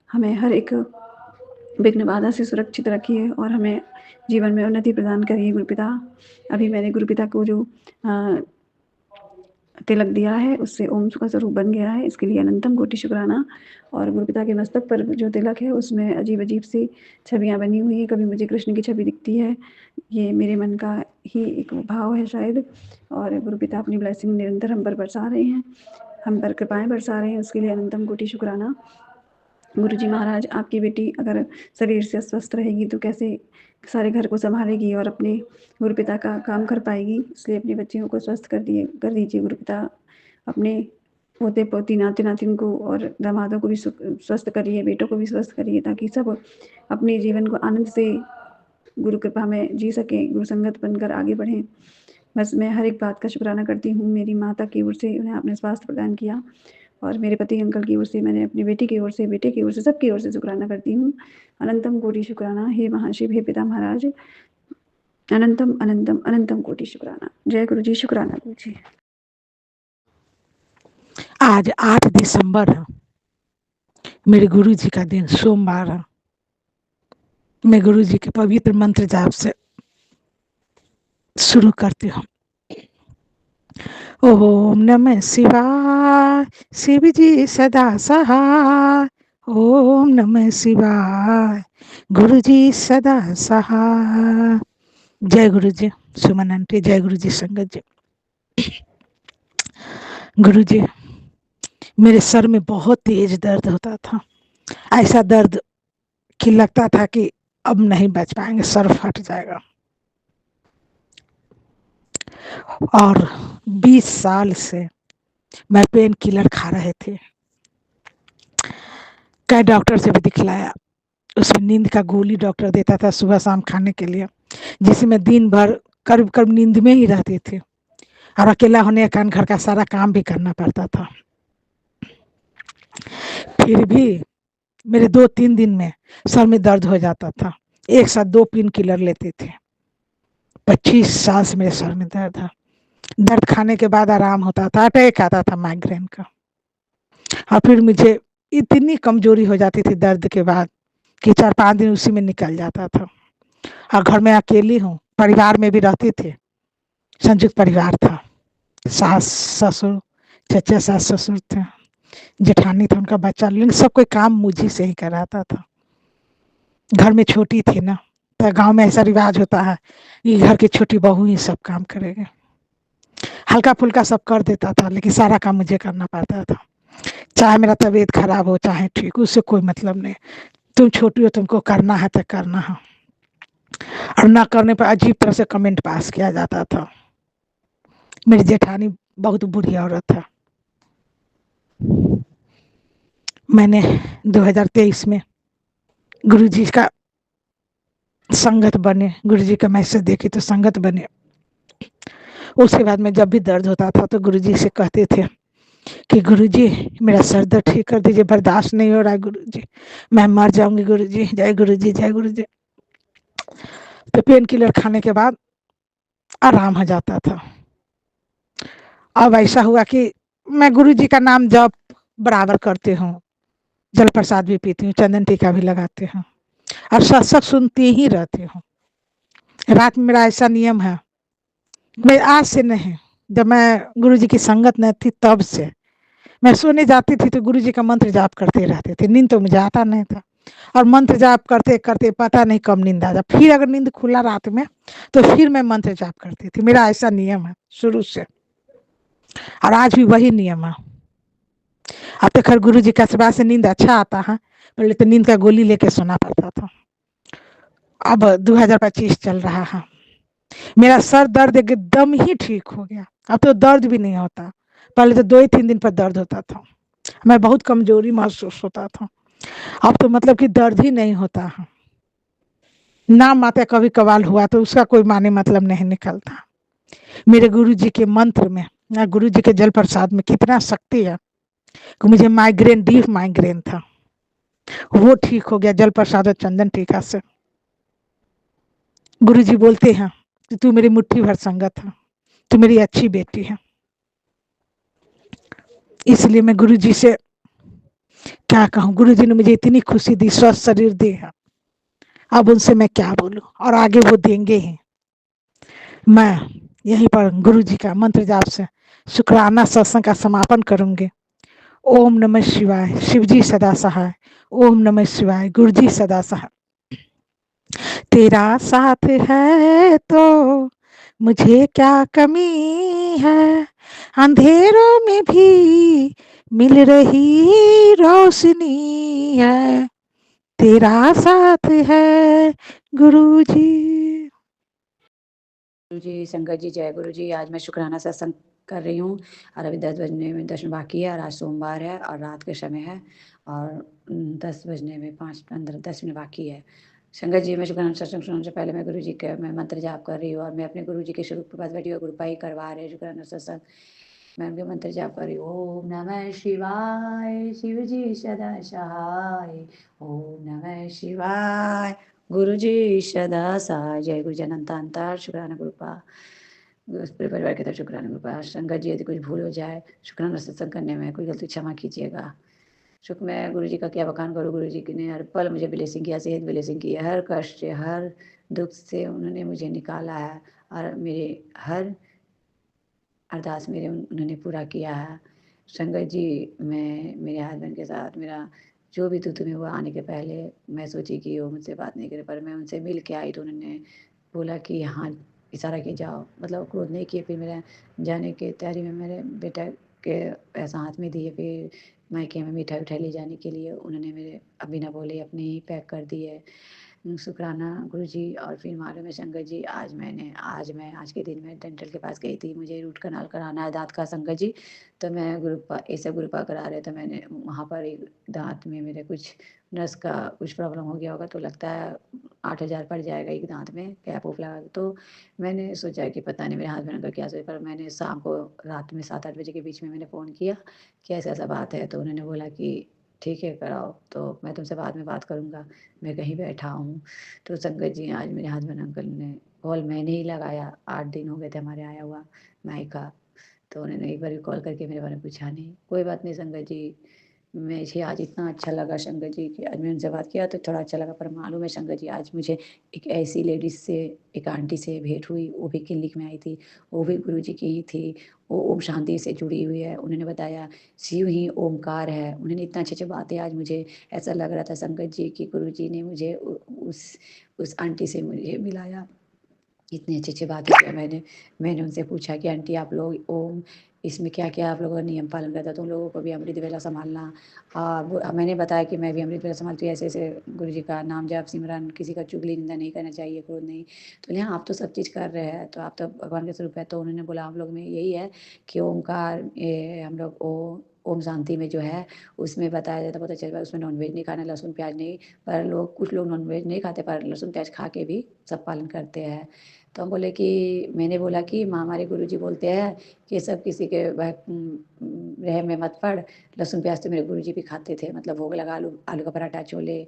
हमें हर एक विघ्न बाधा से सुरक्षित रखिए और हमें जीवन में उन्नति प्रदान करिए गुरुपिता। अभी मैंने गुरुपिता को जो तिलक दिया है उससे ओम का स्वरूप बन गया है, इसके लिए अनंतम कोटि शुक्राना। और गुरुपिता के मस्तक पर जो तिलक है उसमें अजीब अजीब सी छवियाँ बनी हुई हैं, कभी मुझे कृष्ण की छवि दिखती है, ये मेरे मन का ही एक भाव है शायद। और गुरुपिता अपनी ब्लेसिंग निरंतर हम पर बरसा रहे हैं, हम पर कृपाएँ बरसा रहे हैं, उसके लिए अनंतम कोटि शुक्राना। गुरुजी महाराज आपकी बेटी अगर शरीर से अस्वस्थ रहेगी तो कैसे सारे घर को संभालेगी और अपने गुरुपिता का काम कर पाएगी, इसलिए अपनी बच्चियों को स्वस्थ कर दीजिए गुरुपिता। अपने पोते पोती नाते नातिन को और दामादों को भी स्वस्थ करिए, बेटों को भी स्वस्थ करिए ताकि सब अपने जीवन को आनंद से गुरु कृपा में जी सकें, गुरु संगत बनकर आगे बढ़ें। बस मैं हर एक बात का शुक्राना करती हूँ। मेरी माता की ओर से उन्हें आपने स्वास्थ्य प्रदान किया और मेरे पति अंकल की ओर से मैंने अपनी बेटी की ओर से, बेटे की ओर से, सबकी ओर से शुक्राना करती हूँ। अनंतम कोटि शुक्राना हे महाशिव, हे पिता महाराज, अनंतम अनंतम अनंतम कोटि शुक्राना। जय गुरु जी, शुक्राना गुरु जी। आज 8 दिसंबर है, मेरे गुरु जी का दिन, सोमवार है। मैं गुरु जी के पवित्र मंत्र जाप से शुरू करती हूँ। ओम नमः शिवाय, शिव जी सदा सहाय। ओम नमः शिवाय, गुरु जी सदा सहाय। जय गुरु जी। सुमन आंटी, जय गुरु जी संगत जी। गुरु जी, मेरे सर में बहुत तेज दर्द होता था, ऐसा दर्द कि लगता था कि अब नहीं बच पाएंगे, सर फट जाएगा। और 20 साल से मैं पेन किलर खा रहे थे, कई डॉक्टर से भी दिखलाया, उसमें नींद का गोली डॉक्टर देता था सुबह शाम खाने के लिए, जिसे मैं दिन भर करीब करीब नींद में ही रहती थी और अकेला होने के कारण घर का सारा काम भी करना पड़ता था। फिर भी मेरे 2-3 दिन में सर में दर्द हो जाता था, एक साथ 2 पेन किलर लेते थे। 25 साल से मेरे सर में दर्द है। दर्द खाने के बाद आराम होता था, अटैक आता था माइग्रेन का, और फिर मुझे इतनी कमजोरी हो जाती थी दर्द के बाद कि 4-5 दिन उसी में निकल जाता था। और घर में अकेली हूँ, परिवार में भी रहते थे, संयुक्त परिवार था, सास ससुर, चचा सास ससुर थे, जेठानी था, उनका बच्चा, लेकिन सब कोई काम मुझी से ही कराता था। घर में छोटी थी ना, तो गांव में ऐसा रिवाज होता है कि घर की छोटी बहू ही सब काम करेगी। हल्का फुल्का सब कर देता था, लेकिन सारा काम मुझे करना पड़ता था, चाहे मेरा तबीयत खराब हो चाहे ठीक, उससे कोई मतलब नहीं। तुम छोटी हो, तुमको करना है तो करना है, और ना करने पर अजीब तरह से कमेंट पास किया जाता था। मेरी जेठानी बहुत बुरी औरत है। मैंने 2023 में गुरुजी का संगत बने, गुरुजी का मैसेज देखी तो संगत बने। उसके बाद में जब भी दर्द होता था तो गुरुजी से कहते थे कि गुरुजी मेरा सर दर्द ठीक कर दीजिए, बर्दाश्त नहीं हो रहा है गुरुजी, मैं मर जाऊंगी गुरुजी, जय गुरुजी, जय गुरुजी। तो पेन किलर खाने के बाद आराम हो जाता था। अब ऐसा हुआ कि मैं गुरुजी का नाम जप बराबर करती हूँ, जल प्रसाद भी पीती हूँ, चंदन टीका भी लगाती हूँ, और सत्संग सुनती ही रहती हूँ। रात में मेरा ऐसा नियम है, मैं आज से नहीं, जब मैं गुरुजी की संगत न थी तब से मैं सोने जाती थी तो गुरुजी का मंत्र जाप करते रहते थे। नींद तो मुझे आता नहीं था, और मंत्र जाप करते करते पता नहीं कब नींद आ जाए, फिर अगर नींद खुला रात में तो फिर मैं मंत्र जाप करती थी। मेरा ऐसा नियम है शुरू से, और आज भी वही नियम है। अब तो खैर गुरुजी का सेवा से नींद अच्छा आता है, पहले तो नींद का गोली लेके सोना पड़ता था। अब 2025 चल रहा है, मेरा सर दर्द एकदम ही ठीक हो गया, अब तो दर्द भी नहीं होता। पहले तो 2-3 दिन पर दर्द होता था, मैं बहुत कमजोरी महसूस होता था, अब तो मतलब कि दर्द ही नहीं होता है। नाम मात्र कभी कभार हुआ तो उसका कोई माने मतलब नहीं निकलता। मेरे गुरु जी के मंत्र में या गुरु जी के जल प्रसाद में कितना शक्ति है कि मुझे माइग्रेन, डीप माइग्रेन था, वो ठीक हो गया जल प्रसाद और चंदन टीका से। गुरु जी बोलते हैं कि तू मेरी मुट्ठी भर संगत है, तू मेरी अच्छी बेटी है। इसलिए मैं गुरु जी से क्या कहूँ, गुरु जी ने मुझे इतनी खुशी दी, स्वस्थ शरीर दी है, अब उनसे मैं क्या बोलूं, और आगे वो देंगे ही। मैं यहीं पर गुरु जी का मंत्र जाप से शुक्राना सत्संग का समापन करूंगी। ओम नमः शिवाय, शिव जी सदा सहाय। ओम नमः शिवाय, गुरु जी सदा सहाय। तेरा साथ है तो मुझे क्या कमी है, अंधेरों में भी मिल रही रोशनी है, तेरा साथ है गुरु जी। गुरु जी, संगत जी, जय गुरु जी। आज मैं शुक्राना सत्संग कर रही हूँ और अभी 10 बजने में 10 मिनट बाकी है और आज सोमवार है और रात का समय है और 10 बजने में 5-15-10 मिनट बाकी है। संगत जी, मैं शुक्राना सत्संग सुनाने से पहले मैं गुरु जी के मैं मंत्र जाप कर रही हूँ और मैं अपने गुरु जी के स्वरूप के पास बैठी हुई गुरुपा ही करवा रहे शुक्राना सत्संग। मैं उनके मंत्र जाप कर रही हूँ। ओम नमः शिवाय, शिव जी सदा सहाय। ओम नमः शिवाय, गुरु जी सदा सहाय। जय गुरु जनंतांतर शुक्राना गुरुपा, पूरे परिवार की तरफ शुक्राना गुरुपा। संगत जी, यदि कुछ भूल हो जाए शुक्राना सत्संग करने में, कोई गलती क्षमा कीजिएगा। शुक्र मैं गुरु जी का क्या बखान करूँ। गुरु जी ने हर पल मुझे ब्लेसिंग किया, सेहत ब्लेसिंग की है, हर कष्ट से, हर दुख से उन्होंने मुझे निकाला है और मेरे हर अरदास मेरे उन्होंने पूरा किया है। संगत जी, मैं मेरे हस्बैंड के साथ मेरा जो भी तुतु में हुआ आने के पहले मैं सोची कि वो मुझसे बात नहीं करे, पर मैं उनसे मिल के आई तो उन्होंने बोला कि हाँ, इशारा किए जाओ, मतलब क्रोध नहीं किए। फिर मेरे जाने की तैयारी में मेरे बेटा के पैसा हाथ में दिए, फिर मायके में मिठाई उठाई ले जाने के लिए उन्होंने मेरे बिना बोले अपने ही पैक कर दिए। शुक्राना गुरु जी। और फिर मालूम है संगत जी, आज के दिन में डेंटल के पास गई थी, मुझे रूट कनाल कराना है दांत का संगत जी। तो मैं गुरुपा करा रहे, तो मैंने वहाँ पर एक दांत में मेरे कुछ नस का कुछ प्रॉब्लम हो गया होगा, तो लगता है 8,000 पड़ जाएगा एक दांत में कैप वूप लगा के। तो मैंने सोचा कि पता नहीं मेरे हस्बैंड का क्या सोचा, पर मैंने शाम को रात में 7-8 बजे के बीच में मैंने फ़ोन किया कि ऐसा ऐसा बात है। तो उन्होंने बोला कि ठीक है कराओ, तो मैं तुमसे बाद में बात करूँगा, मैं कहीं बैठा हूँ। तो संगत जी, आज मेरे हस्बैंड अंकल ने कॉल मैंने ही लगाया, 8 दिन हो गए थे हमारे आया हुआ मायका। तो उन्होंने एक बार भी कॉल करके मेरे बारे में पूछा नहीं। कोई बात नहीं संगत जी, मुझे आज इतना अच्छा लगा संगत जी कि आज मैंने उनसे बात किया तो थोड़ा अच्छा लगा। पर मालूम है संगत जी, आज मुझे एक ऐसी लेडीज़ से, एक आंटी से भेंट हुई, वो भी क्लिनिक में आई थी, वो भी गुरु जी की ही थी, वो ओम शांति से जुड़ी हुई है। उन्होंने बताया शिव ही ओमकार है। उन्होंने इतना अच्छी अच्छी बातें, आज मुझे ऐसा लग रहा था संगत जी कि गुरु जी ने मुझे उस आंटी से मुझे मिलाया। इतनी अच्छी बातें किया। मैंने उनसे पूछा कि आंटी आप लोग ओम इसमें क्या क्या आप लोगों का नियम पालन करता है, तो उन लोगों को भी अमृत वेला संभालना। मैंने बताया कि मैं भी अमृत वेला संभालती हूँ, ऐसे ऐसे गुरु जी का नाम जप सिमरन, किसी का चुगली निंदा नहीं करना चाहिए, क्रोध नहीं। तो हाँ, आप तो सब चीज़ कर रहे हैं, तो आप तो भगवान के स्वरूप है। तो उन्होंने बोला हम लोग में यही है कि ओमकार, हम लोग ओम शांति में जो है उसमें बताया जाता है, बहुत अच्छा है, उसमें नॉनवेज नहीं खाना, लहसुन प्याज नहीं। पर कुछ लोग नॉनवेज नहीं खाते पर लहसुन प्याज खा के भी सब पालन करते हैं। तो हम बोले कि मैंने बोला कि माँ हमारे गुरुजी बोलते हैं कि सब किसी के रह में मत पड़। लहसुन प्याज तो मेरे गुरुजी भी खाते थे, मतलब भोग लगा आलू आलू का पराठा छोले,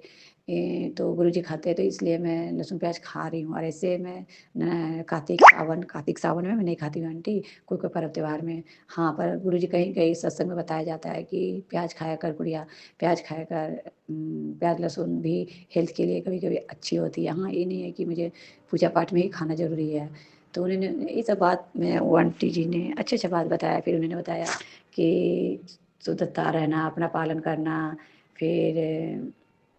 तो गुरुजी खाते हैं, तो इसलिए मैं लहसुन प्याज खा रही हूँ। और ऐसे मैं कार्तिक सावन में मैं नहीं खाती हूँ आंटी, कोई कोई पर्व त्योहार में। हाँ, पर गुरुजी कहीं कहीं सत्संग में बताया जाता है कि प्याज खाया कर गुड़िया, प्याज खाया कर, प्याज लहसुन भी हेल्थ के लिए कभी कभी अच्छी होती है। हाँ, ये नहीं है कि मुझे पूजा पाठ में ही खाना ज़रूरी है। तो उन्होंने ये सब बात में वो आंटी जी ने अच्छा बात बताया। फिर उन्होंने बताया कि शुद्धता रहना, अपना पालन करना, फिर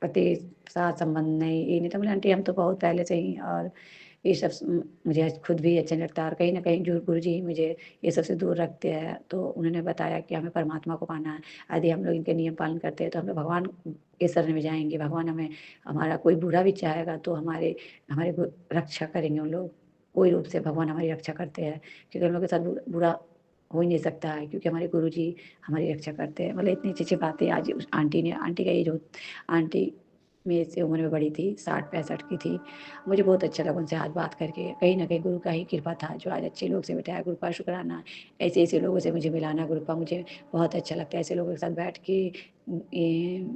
पति साथ संबंध नहीं, ये नहीं। तो बोले आंटी हम तो बहुत पहले से ही, और ये सब मुझे खुद भी अच्छा नहीं लगता, और कहीं ना कहीं जो गुरु जी मुझे ये सब से दूर रखते हैं। तो उन्होंने बताया कि हमें परमात्मा को पाना है, यदि हम लोग इनके नियम पालन करते हैं तो हम लोग भगवान के शरण में जाएंगे। भगवान हमें, हमारा कोई बुरा भी चाहेगा तो हमारे हमारे रक्षा करेंगे उन लोग। कोई रूप से भगवान हमारी रक्षा करते हैं, क्योंकि हम लोग के साथ बुरा हो ही नहीं सकता है, क्योंकि हमारे गुरु जी हमारी रक्षा करते हैं। मतलब इतनी अच्छी अच्छी बातें आज उस आंटी ने, आंटी का एज हो, आंटी मेरे से उम्र में बड़ी थी, 60-65 की थी। मुझे बहुत अच्छा लगा उनसे आज बात करके। कहीं न कहीं गुरु का ही कृपा था जो आज अच्छे लोग से बिठाया। गुरु का शुकराना, ऐसे-ऐसे लोगों से मुझे मिलाना गुरु का मुझे बहुत अच्छा लगता है। ऐसे लोगों के साथ बैठ के ये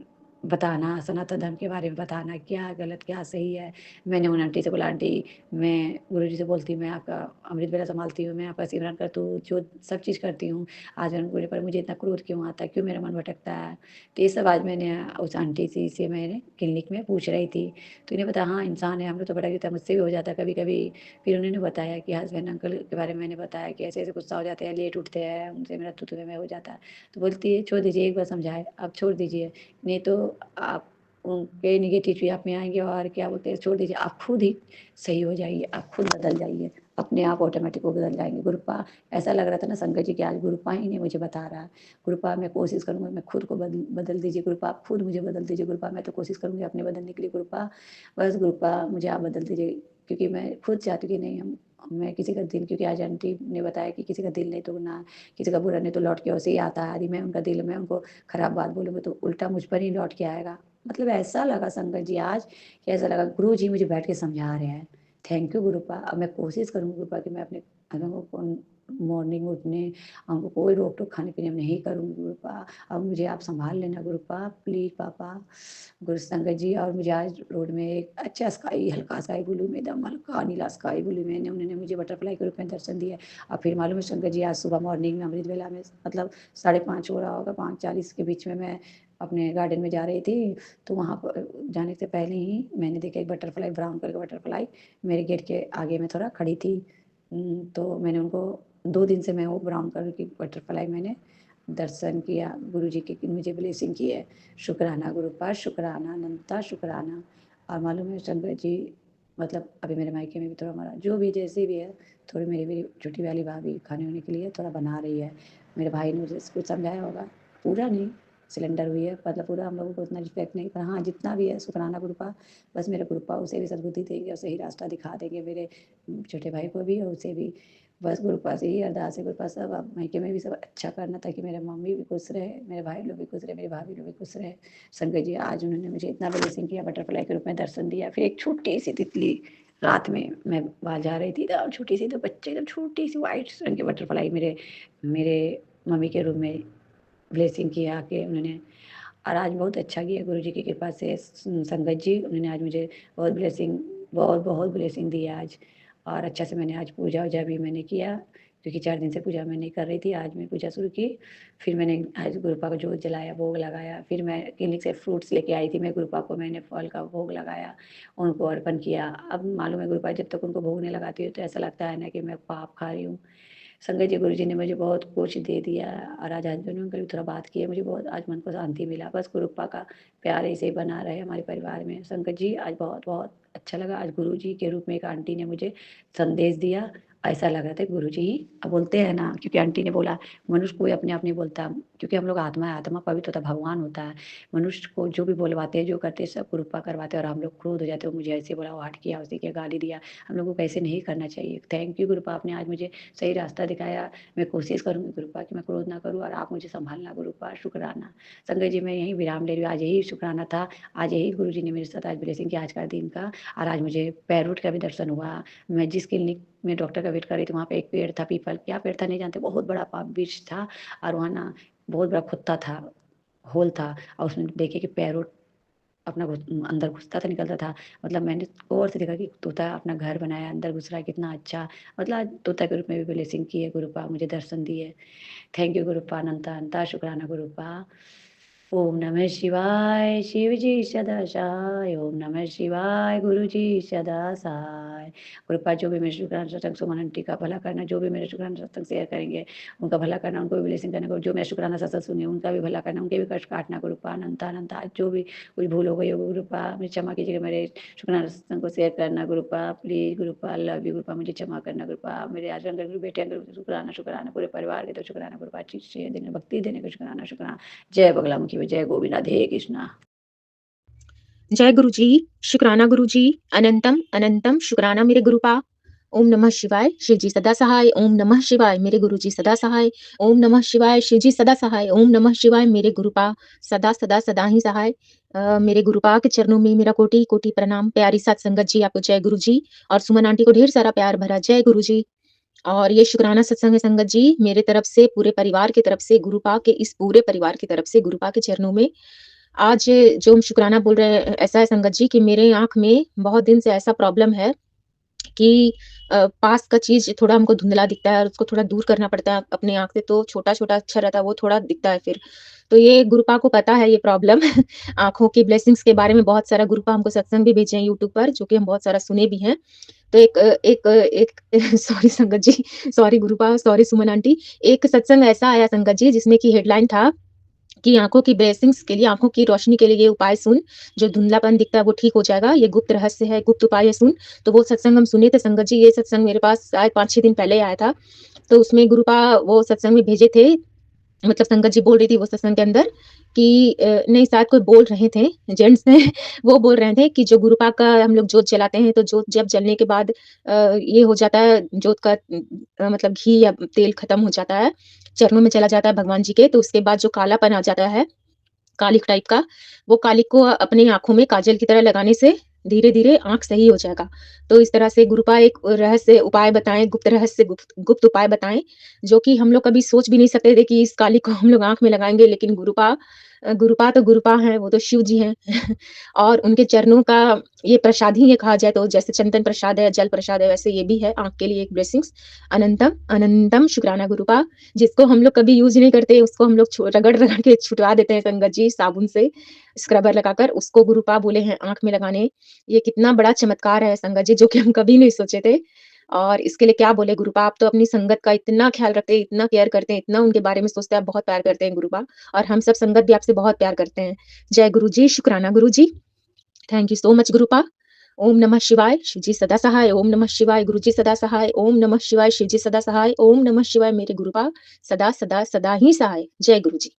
बताना, सनातन धर्म के बारे में बताना, क्या गलत, क्या सही है। मैंने उन आंटी से बोला, "आंटी, मैं गुरुजी से बोलती हूँ, मैं आपका अमृत वेला सँभालती हूँ, मैं आपका सिमरन करती हूँ, जो सब चीज़ करती हूँ। आज गुरु पर मुझे इतना क्रोध क्यों आता है? क्यों मेरा मन भटकता है?" तो ये सब आज मैंने उस आंटी से मैंने क्लिनिक में पूछ रही थी। तो इन्हें बताया, हाँ, इंसान है, हम लोग तो भटक जाता है, मुझसे भी हो जाता है कभी-कभी। फिर उन्होंने बताया कि हस्बैंड अंकल के बारे में मैंने बताया कि ऐसे-ऐसे गुस्सा हो जाते हैं, लेट उठते हैं, उनसे मेरा तू-तू मैं हो जाता है। तो बोलती है, "छोड़ दीजिए, एक बार समझाए, अब छोड़ दीजिए, नहीं तो आप उनके नेगेटिव आप में आएँगे और क्या बोलते हैं, छोड़ दीजिए, आप खुद ही सही हो जाइए, आप खुद बदल जाइए, अपने आप ऑटोमेटिक वो बदल जाएँगे।" गुरुपा ऐसा लग रहा था ना संगत जी कि आज गुरुपा ही ने मुझे बता रहा है। गुरुपा मैं कोशिश करूँगा, मैं खुद को बदल दीजिए गुरुपा, आप खुद मुझे बदल दीजिए गुरुपा, मैं तो कोशिश करूँगी अपने बदलने के लिए गुरुपा, बस गुरुपा मुझे आप बदल दीजिए। क्योंकि मैं खुद चाहती हूँ कि नहीं मैं किसी का दिल, क्योंकि आज आंटी ने बताया कि किसी का दिल नहीं तोड़ना, किसी का बुरा नहीं तो लौट के वैसे ही आता है। यदि मैं उनका दिल मैं उनको खराब बात बोलूँगी तो उल्टा मुझ पर ही लौट के आएगा। मतलब ऐसा लगा संगत जी आज कि ऐसा लगा गुरु जी मुझे बैठ के समझा रहे हैं। Thank you गुरुपा। अब मैं कोशिश करूँगी गुरुपा कि मैं अपने अनुभव को मॉर्निंग में उठने, हमको कोई रोक-टोक खाने-पीने में नहीं करूँगी गुरुपा। अब मुझे आप सँभाल लेना गुरुपा, प्लीज़ पापा। गुरु संगत जी, और मुझे आज रोड में एक अच्छा स्काई, हल्का स्काई ब्लू में, एकदम हल्का नीला स्काई ब्लू में उन्होंने मुझे बटरफ्लाई के रूप में दर्शन दिए। और फिर मालूम है संगत जी, आज सुबह मॉर्निंग में अमृत वेला में मतलब 5:30 हो रहा होगा, 5:40 के बीच में मैं अपने गार्डन में जा रही थी, तो वहाँ पर जाने से पहले ही मैंने देखा एक बटरफ्लाई, ब्राउन कलर का बटरफ्लाई मेरे गेट के आगे में थोड़ा खड़ी थी। तो मैंने उनको 2 दिन से मैं वो ब्राउन कलर की बटरफ्लाई मैंने दर्शन किया, गुरुजी की मुझे ब्लेसिंग की है। शुक्राना गुरुपाद, शुक्राना अनंता शुक्राना। और मालूम है शंकर जी, मतलब अभी मेरे मायके में भी थोड़ा हमारा जो भी जैसे भी है, थोड़ी मेरी छोटी वाली भाभी खाने-वाने के लिए थोड़ा बना रही है। मेरे भाई ने मुझे कुछ समझाया होगा, पूरा नहीं, सिलेंडर हुई है, मतलब पूरा हम लोगों को उतना रिस्पेक्ट नहीं, पर हाँ, जितना भी है शुक्राना गुरुपाद। बस मेरे गुरुपा उसे भी सद्बुद्धि देंगे और सही रास्ता दिखा देंगे मेरे छोटे भाई को भी और उसे भी। बस गुरुपा से ही अरदास है, गुरुपा सब अब मायके में भी सब अच्छा करना, ताकि मेरे मम्मी भी खुश रहे, मेरे भाई लोग भी खुश रहे, मेरी भाभी लोग भी खुश रहे। शंकर जी आज उन्होंने मुझे इतना ब्लेसिंग किया, बटरफ्लाई के रूप में दर्शन दिया। फिर एक छोटी-सी तितली, रात में मैं बाहर जा रही थी तो छोटी-सी, तो बच्चे एकदम छोटी-सी व्हाइट रंग की बटरफ्लाई मेरे मेरे मम्मी के रूम में ब्लेसिंग किया कि उन्होंने। और आज बहुत अच्छा किया गुरु जी की कृपा से संगत जी, उन्होंने आज मुझे बहुत ब्लेसिंग, बहुत ब्लेसिंग दी आज। और अच्छा से मैंने आज पूजा-वूजा भी मैंने किया, क्योंकि 4 दिन से पूजा मैं नहीं कर रही थी, आज मैं पूजा शुरू की। फिर मैंने आज गुरुपा को जोत जलाया, भोग लगाया, फिर मैं क्लिनिक से फ्रूट्स लेके आई थी, मैं गुरुपा को मैंने फल का भोग लगाया, उनको अर्पण किया। अब मालूम है गुरुपा जब तक उनको भोग नहीं लगाती हूँ तो ऐसा लगता है ना कि मैं पाप खा रही हूँ। संगत जी, गुरुजी ने मुझे बहुत कुछ दे दिया और आज हस्बैंड ने भी थोड़ा बात की है, मुझे बहुत आज मन को शांति मिला। बस गुरुपा का प्यार ऐसे ही बना रहे हमारे परिवार में। संगत जी आज बहुत-बहुत अच्छा लगा। आज गुरुजी के रूप में एक आंटी ने मुझे संदेश दिया। ऐसा लग रहा था गुरुजी ही अब बोलते हैं ना, क्योंकि आंटी ने बोला मनुष्य कोई अपने आप नहीं बोलता, क्योंकि हम लोग आत्मा है, आत्मा पवित्र होता है, भगवान होता है। मनुष्य को जो भी बुलवाते हैं, जो करते हैं सब गुरुपा करवाते हैं और हम लोग क्रोध हो जाते हैं, मुझे ऐसे बोला, वो हट किया, वैसे किया, गाली दिया। हम लोगों को ऐसे नहीं करना चाहिए। थैंक यू गुरुपा, आपने आज मुझे सही रास्ता दिखाया। मैं कोशिश करूँगी गुरुपा कि मैं क्रोध ना करूँ और आप मुझे सँभालना गुरुपा, शुक्राना। संगत जी, मैं यहीं विराम ले रही हूँ। आज यही शुक्राना था, आज यही गुरुजी ने मेरे साथ आज ब्लेसिंग किया आज का दिन का। और आज मुझे पैररूट का भी दर्शन हुआ। मैं जिस क्लिनिक में डॉक्टर का वेट कर रही थी, वहाँ पे एक पेड़ था पीपल, क्या पेड़ था नहीं जानते, बहुत बड़ा वृक्ष था और वहाँ ना बहुत बड़ा खुत्ता था, होल था, और उसमें देखिए कि पैररूट अपना अंदर घुसता था, निकलता था। मतलब मैंने गौर से देखा कि तोता अपना घर बनाया, अंदर घुस रहा है, कितना अच्छा। मतलब आज तोता के रूप में भी ब्लेसिंग की है गुरुपा, मुझे दर्शन दिए। थैंक यू गुरुपा, अनंता अनंता शुक्राना गुरुपा। ओम नमः शिवाय, शिव जी सदा सहाय, ओम नमः शिवाय, गुरु जी सदा सहाय। गुरुपा जो भी मेरे शुक्राना सत्संग सुमन आंटी का भला करना, जो भी मेरे शुक्राना सत्संग शेयर करेंगे उनका भला करना, उनको भी ब्लेसिंग करना, जो मेरा शुक्राना सत्संग सुने उनका भी भला करना, उनके भी कष्ट काटना गुरुपा, अनंता अनंता। जो भी कुछ भूल हो गई हो गुरुपा मुझे क्षमा कीजिएगा, मेरे शुक्राना सत्संग को शेयर करना गुरुपा, प्लीज गुरुपा, लव यू गुरुपा, मुझे क्षमा करना गुरुपा। मेरे आचरण करके बेटे अंकल शुक्राना शुक्राना, पूरे परिवार के तो शुक्राना गुरुपा, अच्छी चीजें देने, भक्ति देने को शुक्राना शुक्राना। जय बगलामुखी, जय गोविंद, राधे कृष्णा। जय गुरु जी, शुक्राना गुरु जी, अनंतम अनंतम शुक्राना मेरे गुरुपा। ओम नमः शिवाय, शिव जी सदा सहाय। ओम नमः शिवाय, मेरे गुरु जी सदा सहाय। ओम नमः शिवाय, शिव जी सदा सहाय। ओम नमः शिवाय, मेरे गुरुपा सदा सदा सदा ही सहाय। मेरे गुरुपा के चरणों में मेरा कोटि कोटि प्रणाम। प्यारी साथ संगत जी, आपको जय गुरु जी, और सुमन आंटी को ढेर सारा प्यार भरा जय गुरु जी। और ये शुक्राना सत्संग है संगत जी, मेरे तरफ से, पूरे परिवार की तरफ से, गुरुपा के इस पूरे परिवार की तरफ से, गुरुपा के चरणों में आज जो हम शुक्राना बोल रहे हैं, ऐसा है संगत जी कि मेरे आँख में बहुत दिन से ऐसा प्रॉब्लम है कि पास का चीज़ थोड़ा हमको धुंधला दिखता है और उसको थोड़ा दूर करना पड़ता है अपनी आँख से, तो छोटा-छोटा अक्षर रहता है, वो थोड़ा दिखता है फिर। तो ये गुरुपा को पता है ये प्रॉब्लम आँखों की ब्लेसिंग्स के बारे में बहुत सारा गुरुपा हमको सत्संग भी भेजे हैं यूट्यूब पर, जो कि हम बहुत सारा सुने भी हैं। तो एक सॉरी संगत जी, सॉरी गुरुपा, सॉरी सुमन आंटी। एक सत्संग ऐसा आया संगत जी जिसमें कि हेडलाइन था कि आँखों की ब्लेसिंग्स के लिए, आँखों की रोशनी के लिए ये उपाय सुन, जो धुंधलापन दिखता है वो ठीक हो जाएगा, ये गुप्त रहस्य है, गुप्त उपाय है सुन। तो वो सत्संग हम सुने थे संगत जी, ये सत्संग मेरे पास शायद 5-6 दिन पहले आया था। तो उसमें गुरुपा वो सत्संग में भेजे थे, मतलब संगत जी बोल रही थी वो सत्संग के अंदर कि नहीं शायद कोई बोल रहे थे, जेंट्स ने वो बोल रहे थे कि जो गुरुपा का हम लोग जोत जलाते हैं, तो जोत जब जलने के बाद ये हो जाता है, जोत का मतलब घी या तेल खत्म हो जाता है, चरणों में चला जाता है भगवान जी के, तो उसके बाद जो कालापन आ जाता है, कालिक टाइप का, वो कालिक को अपनी आँखों में काजल की तरह लगाने से धीरे-धीरे आँख सही हो जाएगा। तो इस तरह से गुरुपा एक रहस्य उपाय बताएँ, गुप्त रहस्य, गुप्त गुप्त उपाय बताएँ, जो कि हम लोग कभी सोच भी नहीं सकते थे कि इस कालिक को हम लोग आँख में लगाएँगे, लेकिन गुरुपा तो गुरुपा हैं, वो तो शिव जी हैं और उनके चरणों का ये प्रसाद ही है कहा जाए तो, जैसे चंदन प्रसाद है, जल प्रसाद है, वैसे ये भी है आँख के लिए एक ब्लेसिंग्स। अनंतम, अनंतम शुक्राना गुरुपा, जिसको हम लोग कभी यूज़ नहीं करते, उसको हम लोग रगड़-रगड़ के छुटवा देते हैं संगत जी साबुन से, स्क्रबर लगाकर, उसको गुरुपा बोले हैं आँख में लगाने। ये कितना बड़ा चमत्कार है संगत जी, जो कि हम कभी नहीं सोचे थे। और इसके लिए क्या बोले गुरुपा, आप तो अपनी संगत का इतना ख्याल रखते हैं, इतना केयर करते हैं, इतना उनके बारे में सोचते हैं, आप बहुत प्यार करते हैं गुरुपा, और हम सब संगत भी आपसे बहुत प्यार करते हैं। जय गुरु जी, शुक्राना गुरु जी। Thank you so much गुरुपा। ओम नमः शिवाय, शिव जी सदा सहाय। ओम नमः शिवाय, गुरु जी सदा सहाय। ओम नमः शिवाय, शिव जी सदा सहाय। ओम नमः शिवाय, मेरे गुरुपा सदा सदा सदा ही सहाय। जय गुरु जी।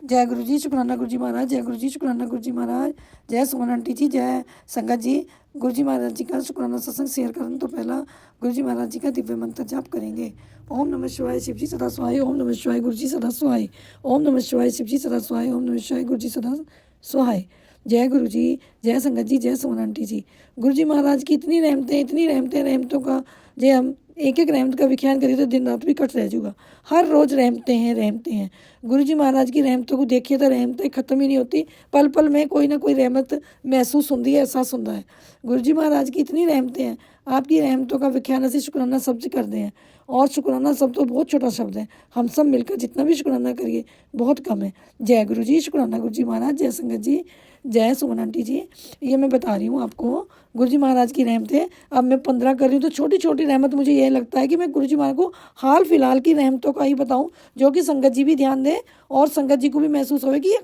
जय गुरु जी, शुक्राना गुरु जी महाराज। जय गुरु जी, शुक्राना गुरु जी महाराज। जय सुमन आंटी जी, जय संगत जी। गुरु जी महाराज जी का शुक्राना सत्संग शेयर करने तो पहला गुरु जी महाराज जी का दिव्य मंत्र जाप करेंगे। ओम नमः शिवाय, शिव जी सदा सहाय। ओम नमः शिवाय, गुरु जी सदा सहाय। ओम नमः शिवाय, शिव जी सदा सहाय। ओम नमः शिवाय, गुरु जी सदा सहाय। जय गुरु जी, जय संगत जी, जय सुमन आंटी जी। गुरु जी महाराज की इतनी रहमतें, रहमतों का जे हम एक एक रहमत का विख्यान करिए तो दिन रात भी कट रह जाऊगा। हर रोज़ रहमतें हैं। गुरु जी महाराज की रहमतों को देखिए तो रहमतें ख़त्म ही नहीं होती, पल पल में कोई ना कोई रहमत महसूस होती है, एहसास होता है। गुरु जी महाराज की इतनी रहमतें हैं, आपकी रहमतों का विख्यान ऐसे शुक्राना शब्द करते हैं, और शुक्राना शब्द तो बहुत छोटा शब्द है, हम सब मिलकर जितना भी शुक्राना करिए बहुत कम है। जय गुरु जी, शुक्राना गुरु जी महाराज। जय संगत जी, जय सुमन आंटी जी। ये मैं बता रही हूँ आपको गुरु जी महाराज की रहमतें। अब मैं 15 कर रही हूँ तो छोटी छोटी रहमत मुझे ये लगता है कि मैं गुरु जी महाराज को हाल फिलहाल की रहमतों का ही बताऊँ, जो कि संगत जी भी ध्यान दें और संगत जी को भी महसूस होवे कि ये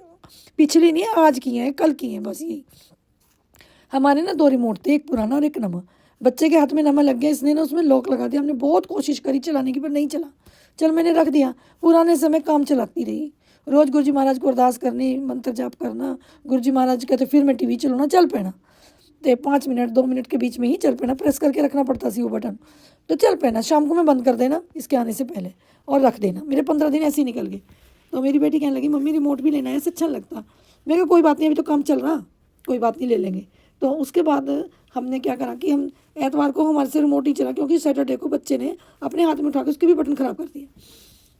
पिछली नहीं है, आज की हैं, कल की हैं। बस यही हमारे ना 2 रिमोट थे, एक पुराना और एक नवा। बच्चे के हाथ में नवा लग गया, इसने ना उसमें लॉक लगा दिया। हमने बहुत कोशिश करी चलाने की पर नहीं चला। चल मैंने रख दिया, पुराने समय काम चलाती रही। रोज़ गुरु जी महाराज को अरदास करनी, मंत्र जाप करना। गुरु जी महाराज कहते फिर मैं टीवी चलाना, चल पैना। तो 5 मिनट 2 मिनट के बीच में ही चल पैना, प्रेस करके रखना पड़ता सी वो बटन, तो चल पैना। शाम को मैं बंद कर देना इसके आने से पहले और रख देना। मेरे 15 दिन ऐसे ही निकल गए। तो मेरी बेटी कहने लगी मम्मी रिमोट भी लेना है, ऐसे अच्छा लगता। मैं कहा कोई बात नहीं, अभी तो काम चल रहा, कोई बात नहीं, ले लेंगे। तो उसके बाद हमने क्या करा कि हम एतवार को हमारे से रिमोट नहीं चला, क्योंकि सैटरडे को बच्चे ने अपने हाथ में उठा के उसके भी बटन ख़राब कर दिया।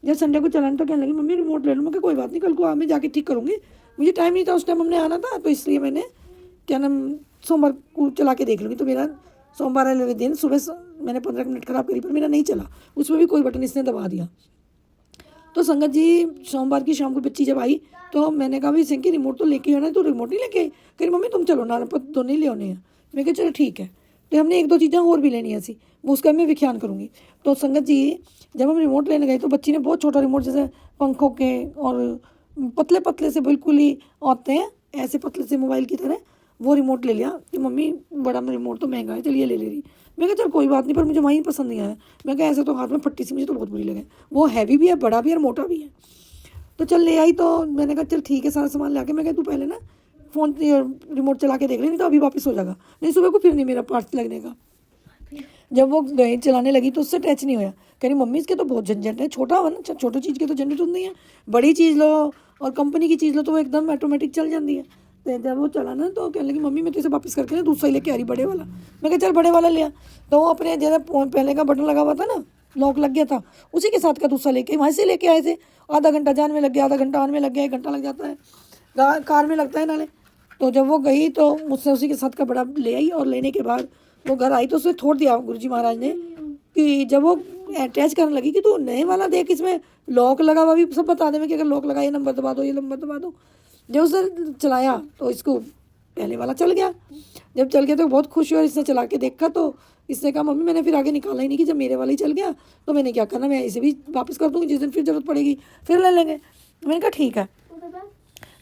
जब संडे को चलाने तो कहने लगी मम्मी रिमोट ले लो। मैं कोई बात नहीं, कल को मैं जाके ठीक करूँगी, मुझे टाइम नहीं था उस टाइम, हमने आना था, तो इसलिए मैंने क्या नाम सोमवार को चला के देख लूँगी। तो मेरा सोमवार वाले दिन सुबह मैंने 15 मिनट ख़राब करी, पर मेरा नहीं चला, उसमें भी कोई बटन इसने दबा दिया। तो संगत जी सोमवार की शाम को बच्ची जब आई तो मैंने कहा भाई सिंह की रिमोट तो लेके आना है, तो रिमोट नहीं लेके आई। कह मम्मी तुम चलो ना, तो नहीं ले आने हैं। मैं कहा चलो ठीक है। तो हमने 1-2 चीज़ें और भी लेनी है ऐसी, वो उसका मैं विख्यान करूँगी। तो संगत जी जब हम रिमोट लेने गए तो बच्ची ने बहुत छोटा रिमोट, जैसे पंखों के और पतले पतले से बिल्कुल ही आते हैं, ऐसे पतले से मोबाइल की तरह, वो रिमोट ले लिया कि मम्मी बड़ा रिमोट तो महंगा है, चलिए ले रही। मैं कहा चल कोई बात नहीं, पर मुझे वहीं पसंद नहीं आया। मैं कहा ऐसे तो हाथ में फट्टी सी मुझे तो बहुत बुरी लगे, वो हैवी भी है, बड़ा भी है और मोटा भी है। तो चल ले आई। तो मैंने कहा चल ठीक है, सारा सामान ला के। मैं कहा तू पहले ना फ़ोन रिमोट चला के देख ले, नहीं तो अभी वापस हो जाएगा, नहीं सुबह को फिर नहीं मेरा पार्ट्स लगने का। जब वो गए चलाने लगी तो उससे टच नहीं होया। कह रही मम्मी इसके तो बहुत झंझट है, छोटा हो ना, छोटी चीज़ के तो झंझट नहीं है, बड़ी चीज़ लो और कंपनी की चीज़ लो तो वो एकदम ऑटोमेटिक चल जाती है। तो जब वो चला ना तो कहने लगी मम्मी मैं तो इसे वापस करके ना दूसरा ही लेके आ रही बड़े वाला। मैं कहा चल बड़े वाला लिया। तो वो अपने जरा पहले का बटन लगा हुआ था ना, लॉक लग गया था, उसी के साथ का दूसरा लेके वहाँ से लेके आए थे। आधा घंटा जाने में लग गया, आधा घंटा आने में लग गया, 1 घंटा लग जाता है, कार में लगता है नाले। तो जब वो गई तो मुझसे उसी के साथ का बड़ा ले आई और लेने के बाद वो घर आई तो उसने छोड़ दिया गुरुजी महाराज ने कि जब वो अटैच करने लगी कि तू नए वाला देख, इसमें लॉक लगा हुआ भी सब बता दे मैं कि अगर लॉक लगा ये नंबर दबा दो, ये नंबर दबा दो। जब उसने चलाया तो इसको पहले वाला चल गया। जब चल गया तो बहुत खुश हुई और इसने चला के देखा तो इसने कहा मम्मी मैंने फिर आगे निकाला ही नहीं कि जब मेरे वाला ही चल गया तो मैंने क्या करना, मैं इसे भी वापस कर दूँगी, जिस दिन फिर ज़रूरत पड़ेगी फिर ले लेंगे। मैंने कहा ठीक है।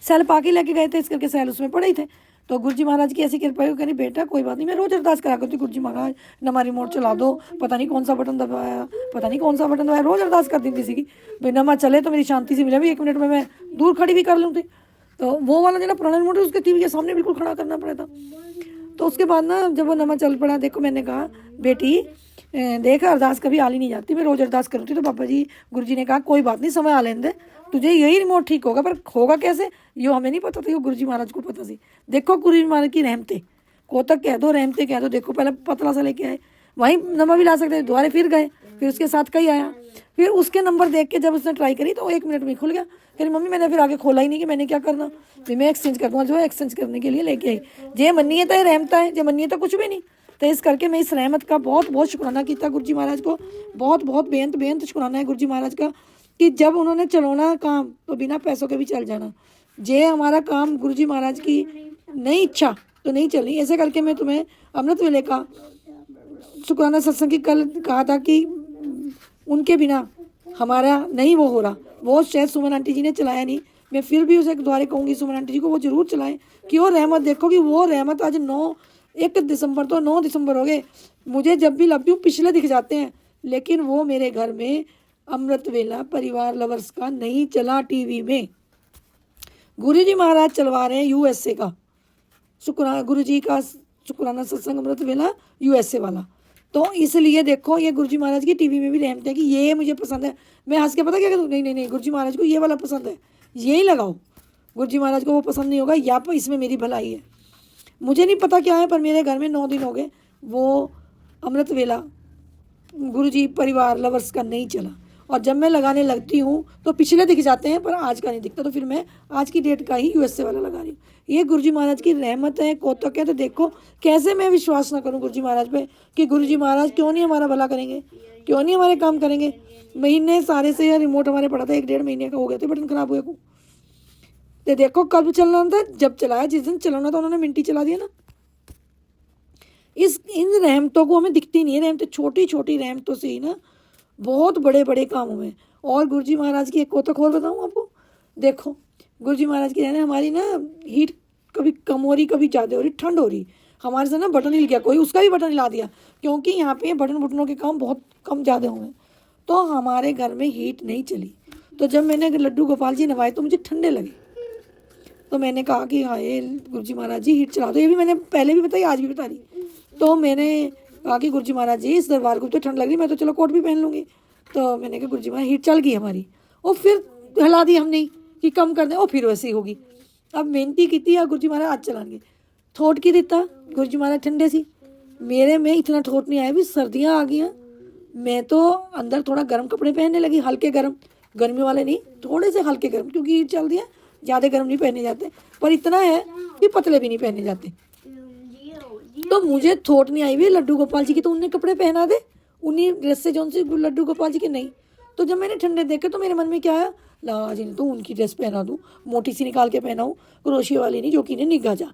सेल पा के लेके गए थे, इस करके सेल उसमें पड़े ही थे। तो गुरुजी महाराज की ऐसी कृपा है, कहनी बेटा कोई बात नहीं, मैं रोज़ अरदास करा करती गुरुजी महाराज नमा रिमोट चला दो, पता नहीं कौन सा बटन दबाया, पता नहीं कौन सा बटन दबाया, रोज़ अरदास कर दी थी कि भाई नमा चले तो मेरी शांति से मिले, भी 1 मिनट में मैं दूर खड़ी भी कर लूँ थी। तो वो वाला जो पुराना रिमोट है उसके टीवी के सामने बिल्कुल खड़ा करना पड़ा था। तो उसके बाद ना जब वो नमा चल पड़ा, देखो मैंने कहा बेटी देख अरदास कभी आली नहीं जाती, मैं रोज़ अरदास करूँ थी। तो पापा जी गुरुजी ने कहा कोई बात नहीं, समय आ लेने दे, तुझे यही रिमोट ठीक होगा, पर होगा कैसे यो हमें नहीं पता था, यो गुरुजी महाराज को पता थी। देखो गुरुजी महाराज की रहमतें, कोतक कह दो रहमतें कह दो। देखो पहले पतला सा लेके आए, वहीं नमा भी ला सकते, दोबारा फिर गए, फिर उसके साथ कहीं आया, फिर उसके नंबर देख के जब उसने ट्राई करी तो 1 मिनट में खुल गया। फिर मम्मी मैंने फिर आगे खोला ही नहीं कि मैंने क्या करना, फिर मैं एक्सचेंज कर दूँगा। जो एक्सचेंज करने के लिए लेके आई, जे मन्नी है रहमता है, जे मन्नी है कुछ भी नहीं। तो इस करके मैं इस रहमत का बहुत बहुत शुक्राना किया गुरुजी महाराज को, बहुत बहुत बेअंत शुक्राना है गुरुजी महाराज का कि जब उन्होंने चलाना काम तो बिना पैसों के भी चल जाना। जे हमारा काम गुरुजी महाराज की नहीं इच्छा तो नहीं चली। ऐसे करके मैं तुम्हें अमृत वेले का शुक्राना सत्संग की कल कहा था कि उनके बिना हमारा नहीं वो हो रहा। वो शायद सुमन आंटी जी ने चलाया नहीं, मैं फिर भी उसे द्वारे कहूँगी सुमन आंटी जी को वो जरूर चलाएं कि वो रहमत देखो कि वो रहमत आज 1 दिसंबर तो 9 दिसंबर हो गए, मुझे जब भी लभती हूँ पिछले दिख जाते हैं, लेकिन वो मेरे घर में अमृत वेला परिवार लवर्स का नहीं चला टीवी में। गुरुजी महाराज चलवा रहे हैं यूएसए का शुक्राना, गुरुजी का शुक्राना सत्संग अमृत वेला यूएसए वाला। तो इसलिए देखो ये गुरुजी महाराज की टीवी में भी रहमत है कि ये मुझे पसंद है। मैं हंस के पता क्या कहूँ, नहीं गुरुजी महाराज को ये वाला पसंद है, यही लगाओ। गुरुजी महाराज को वो पसंद नहीं होगा या पर इसमें मेरी भलाई है, मुझे नहीं पता क्या है, पर मेरे घर में 9 दिन हो गए वो अमृत वेला गुरुजी परिवार लवर्स का नहीं चला। और जब मैं लगाने लगती हूँ तो पिछले दिख जाते हैं पर आज का नहीं दिखता, तो फिर मैं आज की डेट का ही यूएसए वाला लगा रही हूँ। ये गुरुजी महाराज की रहमत है, कौतक है। तो देखो कैसे मैं विश्वास ना करूँ गुरुजी महाराज पे कि गुरुजी महाराज क्यों नहीं हमारा भला करेंगे, क्यों नहीं हमारे काम करेंगे। महीने सारे से रिमोट हमारे पड़ा था, 1-1.5 महीने का हो गया था बटन खराब हुए को। तो देखो कब चलना था, जब चलाया, जिस दिन चलाना था उन्होंने मिनटी चला दिया ना। इन रहमतों को हमें दिखती नहीं है, रहमतें छोटी छोटी रहमतों से ही ना बहुत बड़े बड़े काम हुए। और गुरुजी महाराज की एक कौतक और बताऊँ आपको। देखो गुरुजी महाराज की रहने हमारी ना हीट कभी कम हो रही कभी ज़्यादा हो रही, ठंड हो रही, हमारे से ना बटन हिल गया, कोई उसका भी बटन हिला दिया, क्योंकि यहाँ पे बटनों के काम बहुत कम ज़्यादा हुए, तो हमारे घर में हीट नहीं चली। तो जब मैंने लड्डू गोपाल जी नवाए तो मुझे ठंडे लगे, तो मैंने कहा कि हाँ ये गुरुजी महाराज जी हीट चला दो। ये भी मैंने पहले भी बताई, आज भी बता रही। तो मैंने कहा कि गुरुजी महाराज जी इस दरबार को तो ठंड लग रही, मैं तो चलो कोट भी पहन लूँगी। तो मैंने कहा गुरुजी महाराज हीट चल गई हमारी, और फिर हिला दी हमने कि कम कर दें, और फिर वैसे ही होगी। अब मेहनती की थी गुरुजी महाराज आज चलाएंगे, ठोट की देता गुरुजी महाराज ठंडे सी, मेरे में इतना ठोट नहीं आया। भी सर्दियाँ आ गई, मैं तो अंदर थोड़ा गर्म कपड़े पहनने लगी, हल्के गर्म, गर्मी वाले नहीं, थोड़े से हल्के गर्म, क्योंकि हीट चल दिया, ज़्यादा गर्म नहीं पहने जाते, पर इतना है कि पतले भी नहीं पहने जाते। तो मुझे थोट नहीं आई हुई लड्डू गोपाल जी की, तो उन्हें कपड़े पहना दे, उन्हीं ड्रेस से जौन से लड्डू गोपाल जी के नहीं। तो जब मैंने ठंडे देखे तो मेरे मन में क्या आया, ला जी तो उनकी ड्रेस पहना दूँ, मोटी सी निकाल के पहनाऊँ, क्रोशिया वाली नहीं जो कि इन्हें निगाह जा।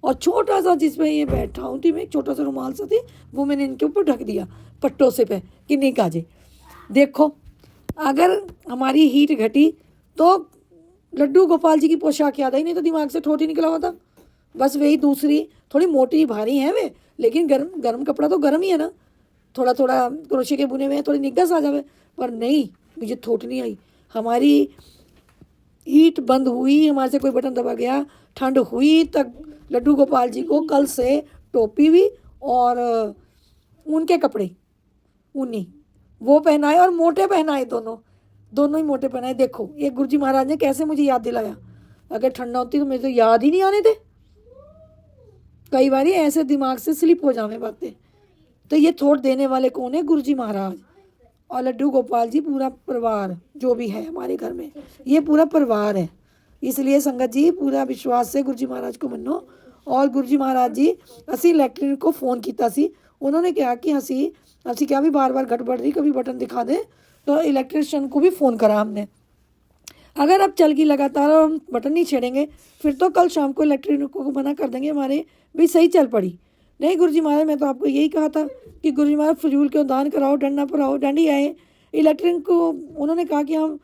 और छोटा सा जिसमें ये बैठा हूँ थी मैं, एक छोटा सा रुमाल सा थी, वो मैंने इनके ऊपर ढक दिया पट्टों से पे कि निगाह जे। देखो अगर हमारी हीट घटी तो लड्डू गोपाल जी की पोशाक याद आई, नहीं तो दिमाग से ठोट ही निकला हुआ था। बस वही दूसरी थोड़ी मोटी भारी है वे, लेकिन गर्म कपड़ा तो गर्म ही है ना, थोड़ा थोड़ा क्रोशिया के बुने हुए थोड़ी निग्घा सा आ जावे, पर नहीं मुझे थोट नहीं आई। हमारी हीट बंद हुई, हमारे से कोई बटन दबा गया, ठंड हुई, तक लड्डू गोपाल जी को कल से टोपी भी और ऊन के कपड़े, ऊनी वो पहनाए और मोटे पहनाए, दोनों ही मोटे पहनाए। देखो ये गुरु जी महाराज ने कैसे मुझे याद दिलाया, अगर ठंडा होती तो मुझे तो याद ही नहीं आने थे। कई बार ऐसे दिमाग से स्लिप हो जावे बातें। तो ये थोट देने वाले कौन है? गुरु जी महाराज और लड्डू गोपाल जी, पूरा परिवार जो भी है हमारे घर में, ये पूरा परिवार है। इसलिए संगत जी पूरा विश्वास से गुरु जी महाराज को मनो। और गुरु जी महाराज जी असी इलैक्ट्रिक को फ़ोन किया सी, उन्होंने कहा कि असी क्या भी बार बार गड़बड़ रही, कभी बटन दिखा दे, तो इलेक्ट्रिशियन को भी फ़ोन करा हमने। अगर अब चल गई लगातार और हम बटन नहीं छेड़ेंगे फिर तो कल शाम को इलेक्ट्रिक को मना कर देंगे हमारे भी सही चल पड़ी। नहीं गुरु जी महाराज, मैं तो आपको यही कहा था कि गुरु जी महाराज फजूल क्यों दान कराओ, डंडा पड़ाओ, डंडी आए। इलेक्ट्रिक को उन्होंने कहा कि हम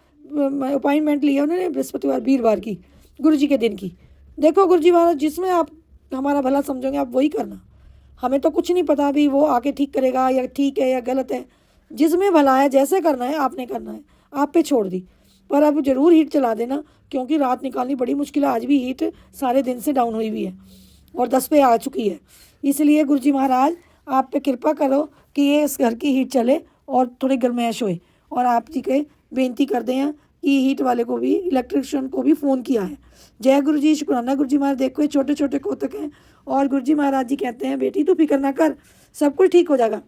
अपॉइंटमेंट लिया उन्होंने बृहस्पतिवार वीरवार की, गुरु जी के दिन की। देखो गुरु जी महाराज जिसमें आप हमारा भला समझोगे आप वही करना, हमें तो कुछ नहीं पता अभी वो आके ठीक करेगा या ठीक है या गलत है। जिसमें भला है जैसे करना है आपने करना है, आप पे छोड़ दी। पर अब ज़रूर हीट चला देना क्योंकि रात निकालनी बड़ी मुश्किल है। आज भी हीट सारे दिन से डाउन हुई हुई है और 10 पे आ चुकी है। इसलिए गुरु जी महाराज आप पे कृपा करो कि ये इस घर की हीट चले और थोड़ी गर्माइश होए। और आप जी के बेनती करते हैं कि हीट वाले को भी, इलेक्ट्रिशियन को भी फ़ोन किया है। जय गुरु जी, शुक्राना गुरु जी महाराज। देखो ये छोटे छोटे कोतक हैं और गुरु जी महाराज जी कहते हैं बेटी तू फिक्र ना कर, सब कुछ ठीक हो जाएगा।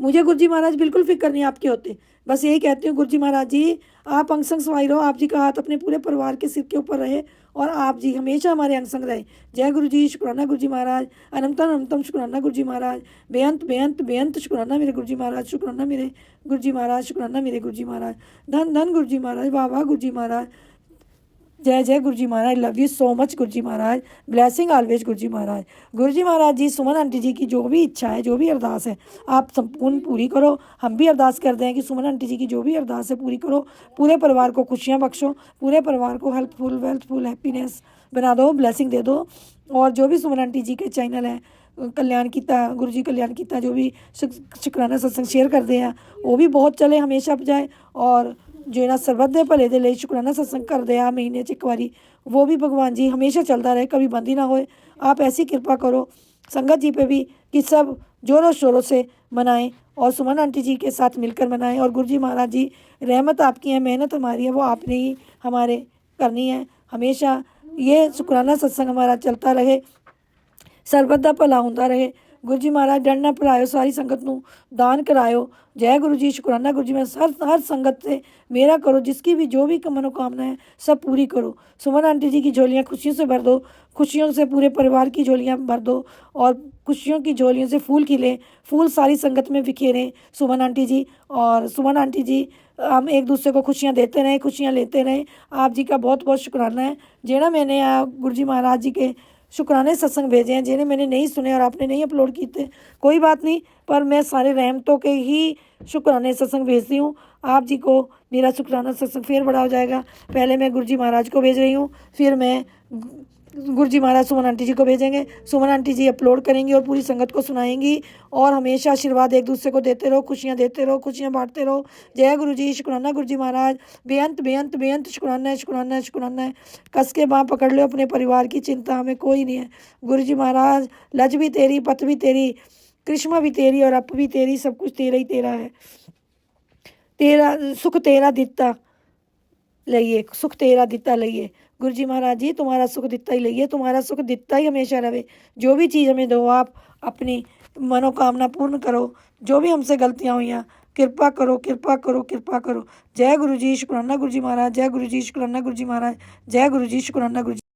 मुझे गुरु जी महाराज बिल्कुल फिक्र नहीं आपके होते, बस यही कहती हूँ गुरु जी महाराज जी आप अंग संग सवाई रहो, आप जी का हाथ अपने पूरे परिवार के सिर के ऊपर रहे और आप जी हमेशा हमारे अंग संग रहे। जय गुरु जी, शुक्राना गुरु जी महाराज। अनंतम अनंतम शुक्राना गुरु जी महाराज। बेअंत बेअंत बेअंत शुक्राना मेरे गुरु जी महाराज, शुक्राना मेरे गुरु जी महाराज, शुक्राना मेरे गुरु जी महाराज। धन धन गुरु जी महाराज, वाह वाह गुरु जी महाराज। जय जय गुरु जी महाराज, love you so much Guru ji Maharaj, blessing always Guru ji Maharaj. Guru ji Maharaj ji Suman aunty जी की जो भी इच्छा है, जो भी अरदास है आप संपूर्ण पूरी करो। हम भी अरदास करते हैं कि सुमन आंटी जी की जो भी अरदास है पूरी करो, पूरे परिवार को खुशियाँ बख्शो, पूरे परिवार को हेल्पफुल वेल्थफुल हैप्पीनेस बना दो, ब्लेसिंग दे दो। और जो भी सुमन आंटी जी के चैनल है कल्याण कीता, गुरु जी कल्याण कीता, जो भी शुक्राना सत्संग शेयर करते हैं वो भी बहुत चले, हमेशा जाए। और जो ना सरबत दे भले दे लिए शुक्राना सत्संग कर दे महीने च एक बारी, वो भी भगवान जी हमेशा चलता रहे, कभी बंद ही ना होए। आप ऐसी कृपा करो संगत जी पे भी कि सब जोरों शोरों से मनाएं और सुमन आंटी जी के साथ मिलकर मनाएं। और गुरु जी महाराज जी रहमत आपकी है, मेहनत हमारी है, वो आपने ही हमारे करनी है। हमेशा ये शुक्राना सत्संग हमारा चलता रहे, सरबत दा भला होंदा रहे। गुरु जी महाराज डंड ना पड़ायो, सारी संगत नूं दान करायो। जय गुरु जी, शुक्राना गुरु जी। मैं हर संगत से मेरा करो, जिसकी भी जो भी मनोकामना है सब पूरी करो। सुमन आंटी जी की झोलियाँ खुशियों से भर दो, खुशियों से पूरे परिवार की झोलियाँ भर दो और खुशियों की झोलियों से फूल खिले, फूल सारी संगत में बिखेरें सुमन आंटी जी। और सुमन आंटी जी हम एक दूसरे को खुशियाँ देते रहें, खुशियाँ लेते रहें। आप जी का बहुत बहुत शुक्राना है। जेना मैंने गुरु जी महाराज जी के शुक्राने सत्संग भेजे हैं, जिन्हें मैंने नहीं सुने और आपने नहीं अपलोड किए थे, कोई बात नहीं, पर मैं सारे रहमतों के ही शुक्राने सत्संग भेजती हूँ। आप जी को मेरा शुक्राना सत्संग फिर बड़ा हो जाएगा। पहले मैं गुरु जी महाराज को भेज रही हूँ, फिर मैं गुरु जी महाराज सुमन आंटी जी को भेजेंगे, सुमन आंटी जी अपलोड करेंगी और पूरी संगत को सुनाएंगी। और हमेशा आशीर्वाद एक दूसरे को देते रहो, खुशियाँ देते रहो, खुशियाँ बांटते रहो। जय गुरु जी, शुक्राना गुरु जी महाराज। बेअंत बेअंत बेअंत शुक्राना है, शुक्राना है, शुक्राना है। कस के बाँह पकड़ लो, अपने परिवार की चिंता हमें कोई नहीं है। गुरु जी महाराज लज भी तेरी, पत भी तेरी, कृष्मा भी तेरी और अप भी तेरी, सब कुछ तेरा ही तेरा है। तेरा सुख तेरा दिता लइए, सुख तेरा दिता लइए। गुरु जी महाराज जी तुम्हारा सुख दिता ही लइए, तुम्हारा सुख दिता ही हमेशा रहे। जो भी चीज़ हमें दो, आप अपनी मनोकामना पूर्ण करो। जो भी हमसे गलतियाँ हुई हैं कृपा करो, कृपा करो, कृपा करो। जय गुरु जी, शुक्राना गुरु जी महाराज। जय गुरु जी, शुक्राना गुरु जी महाराज। जय गुरु जी, शुक्राना गुरु जी।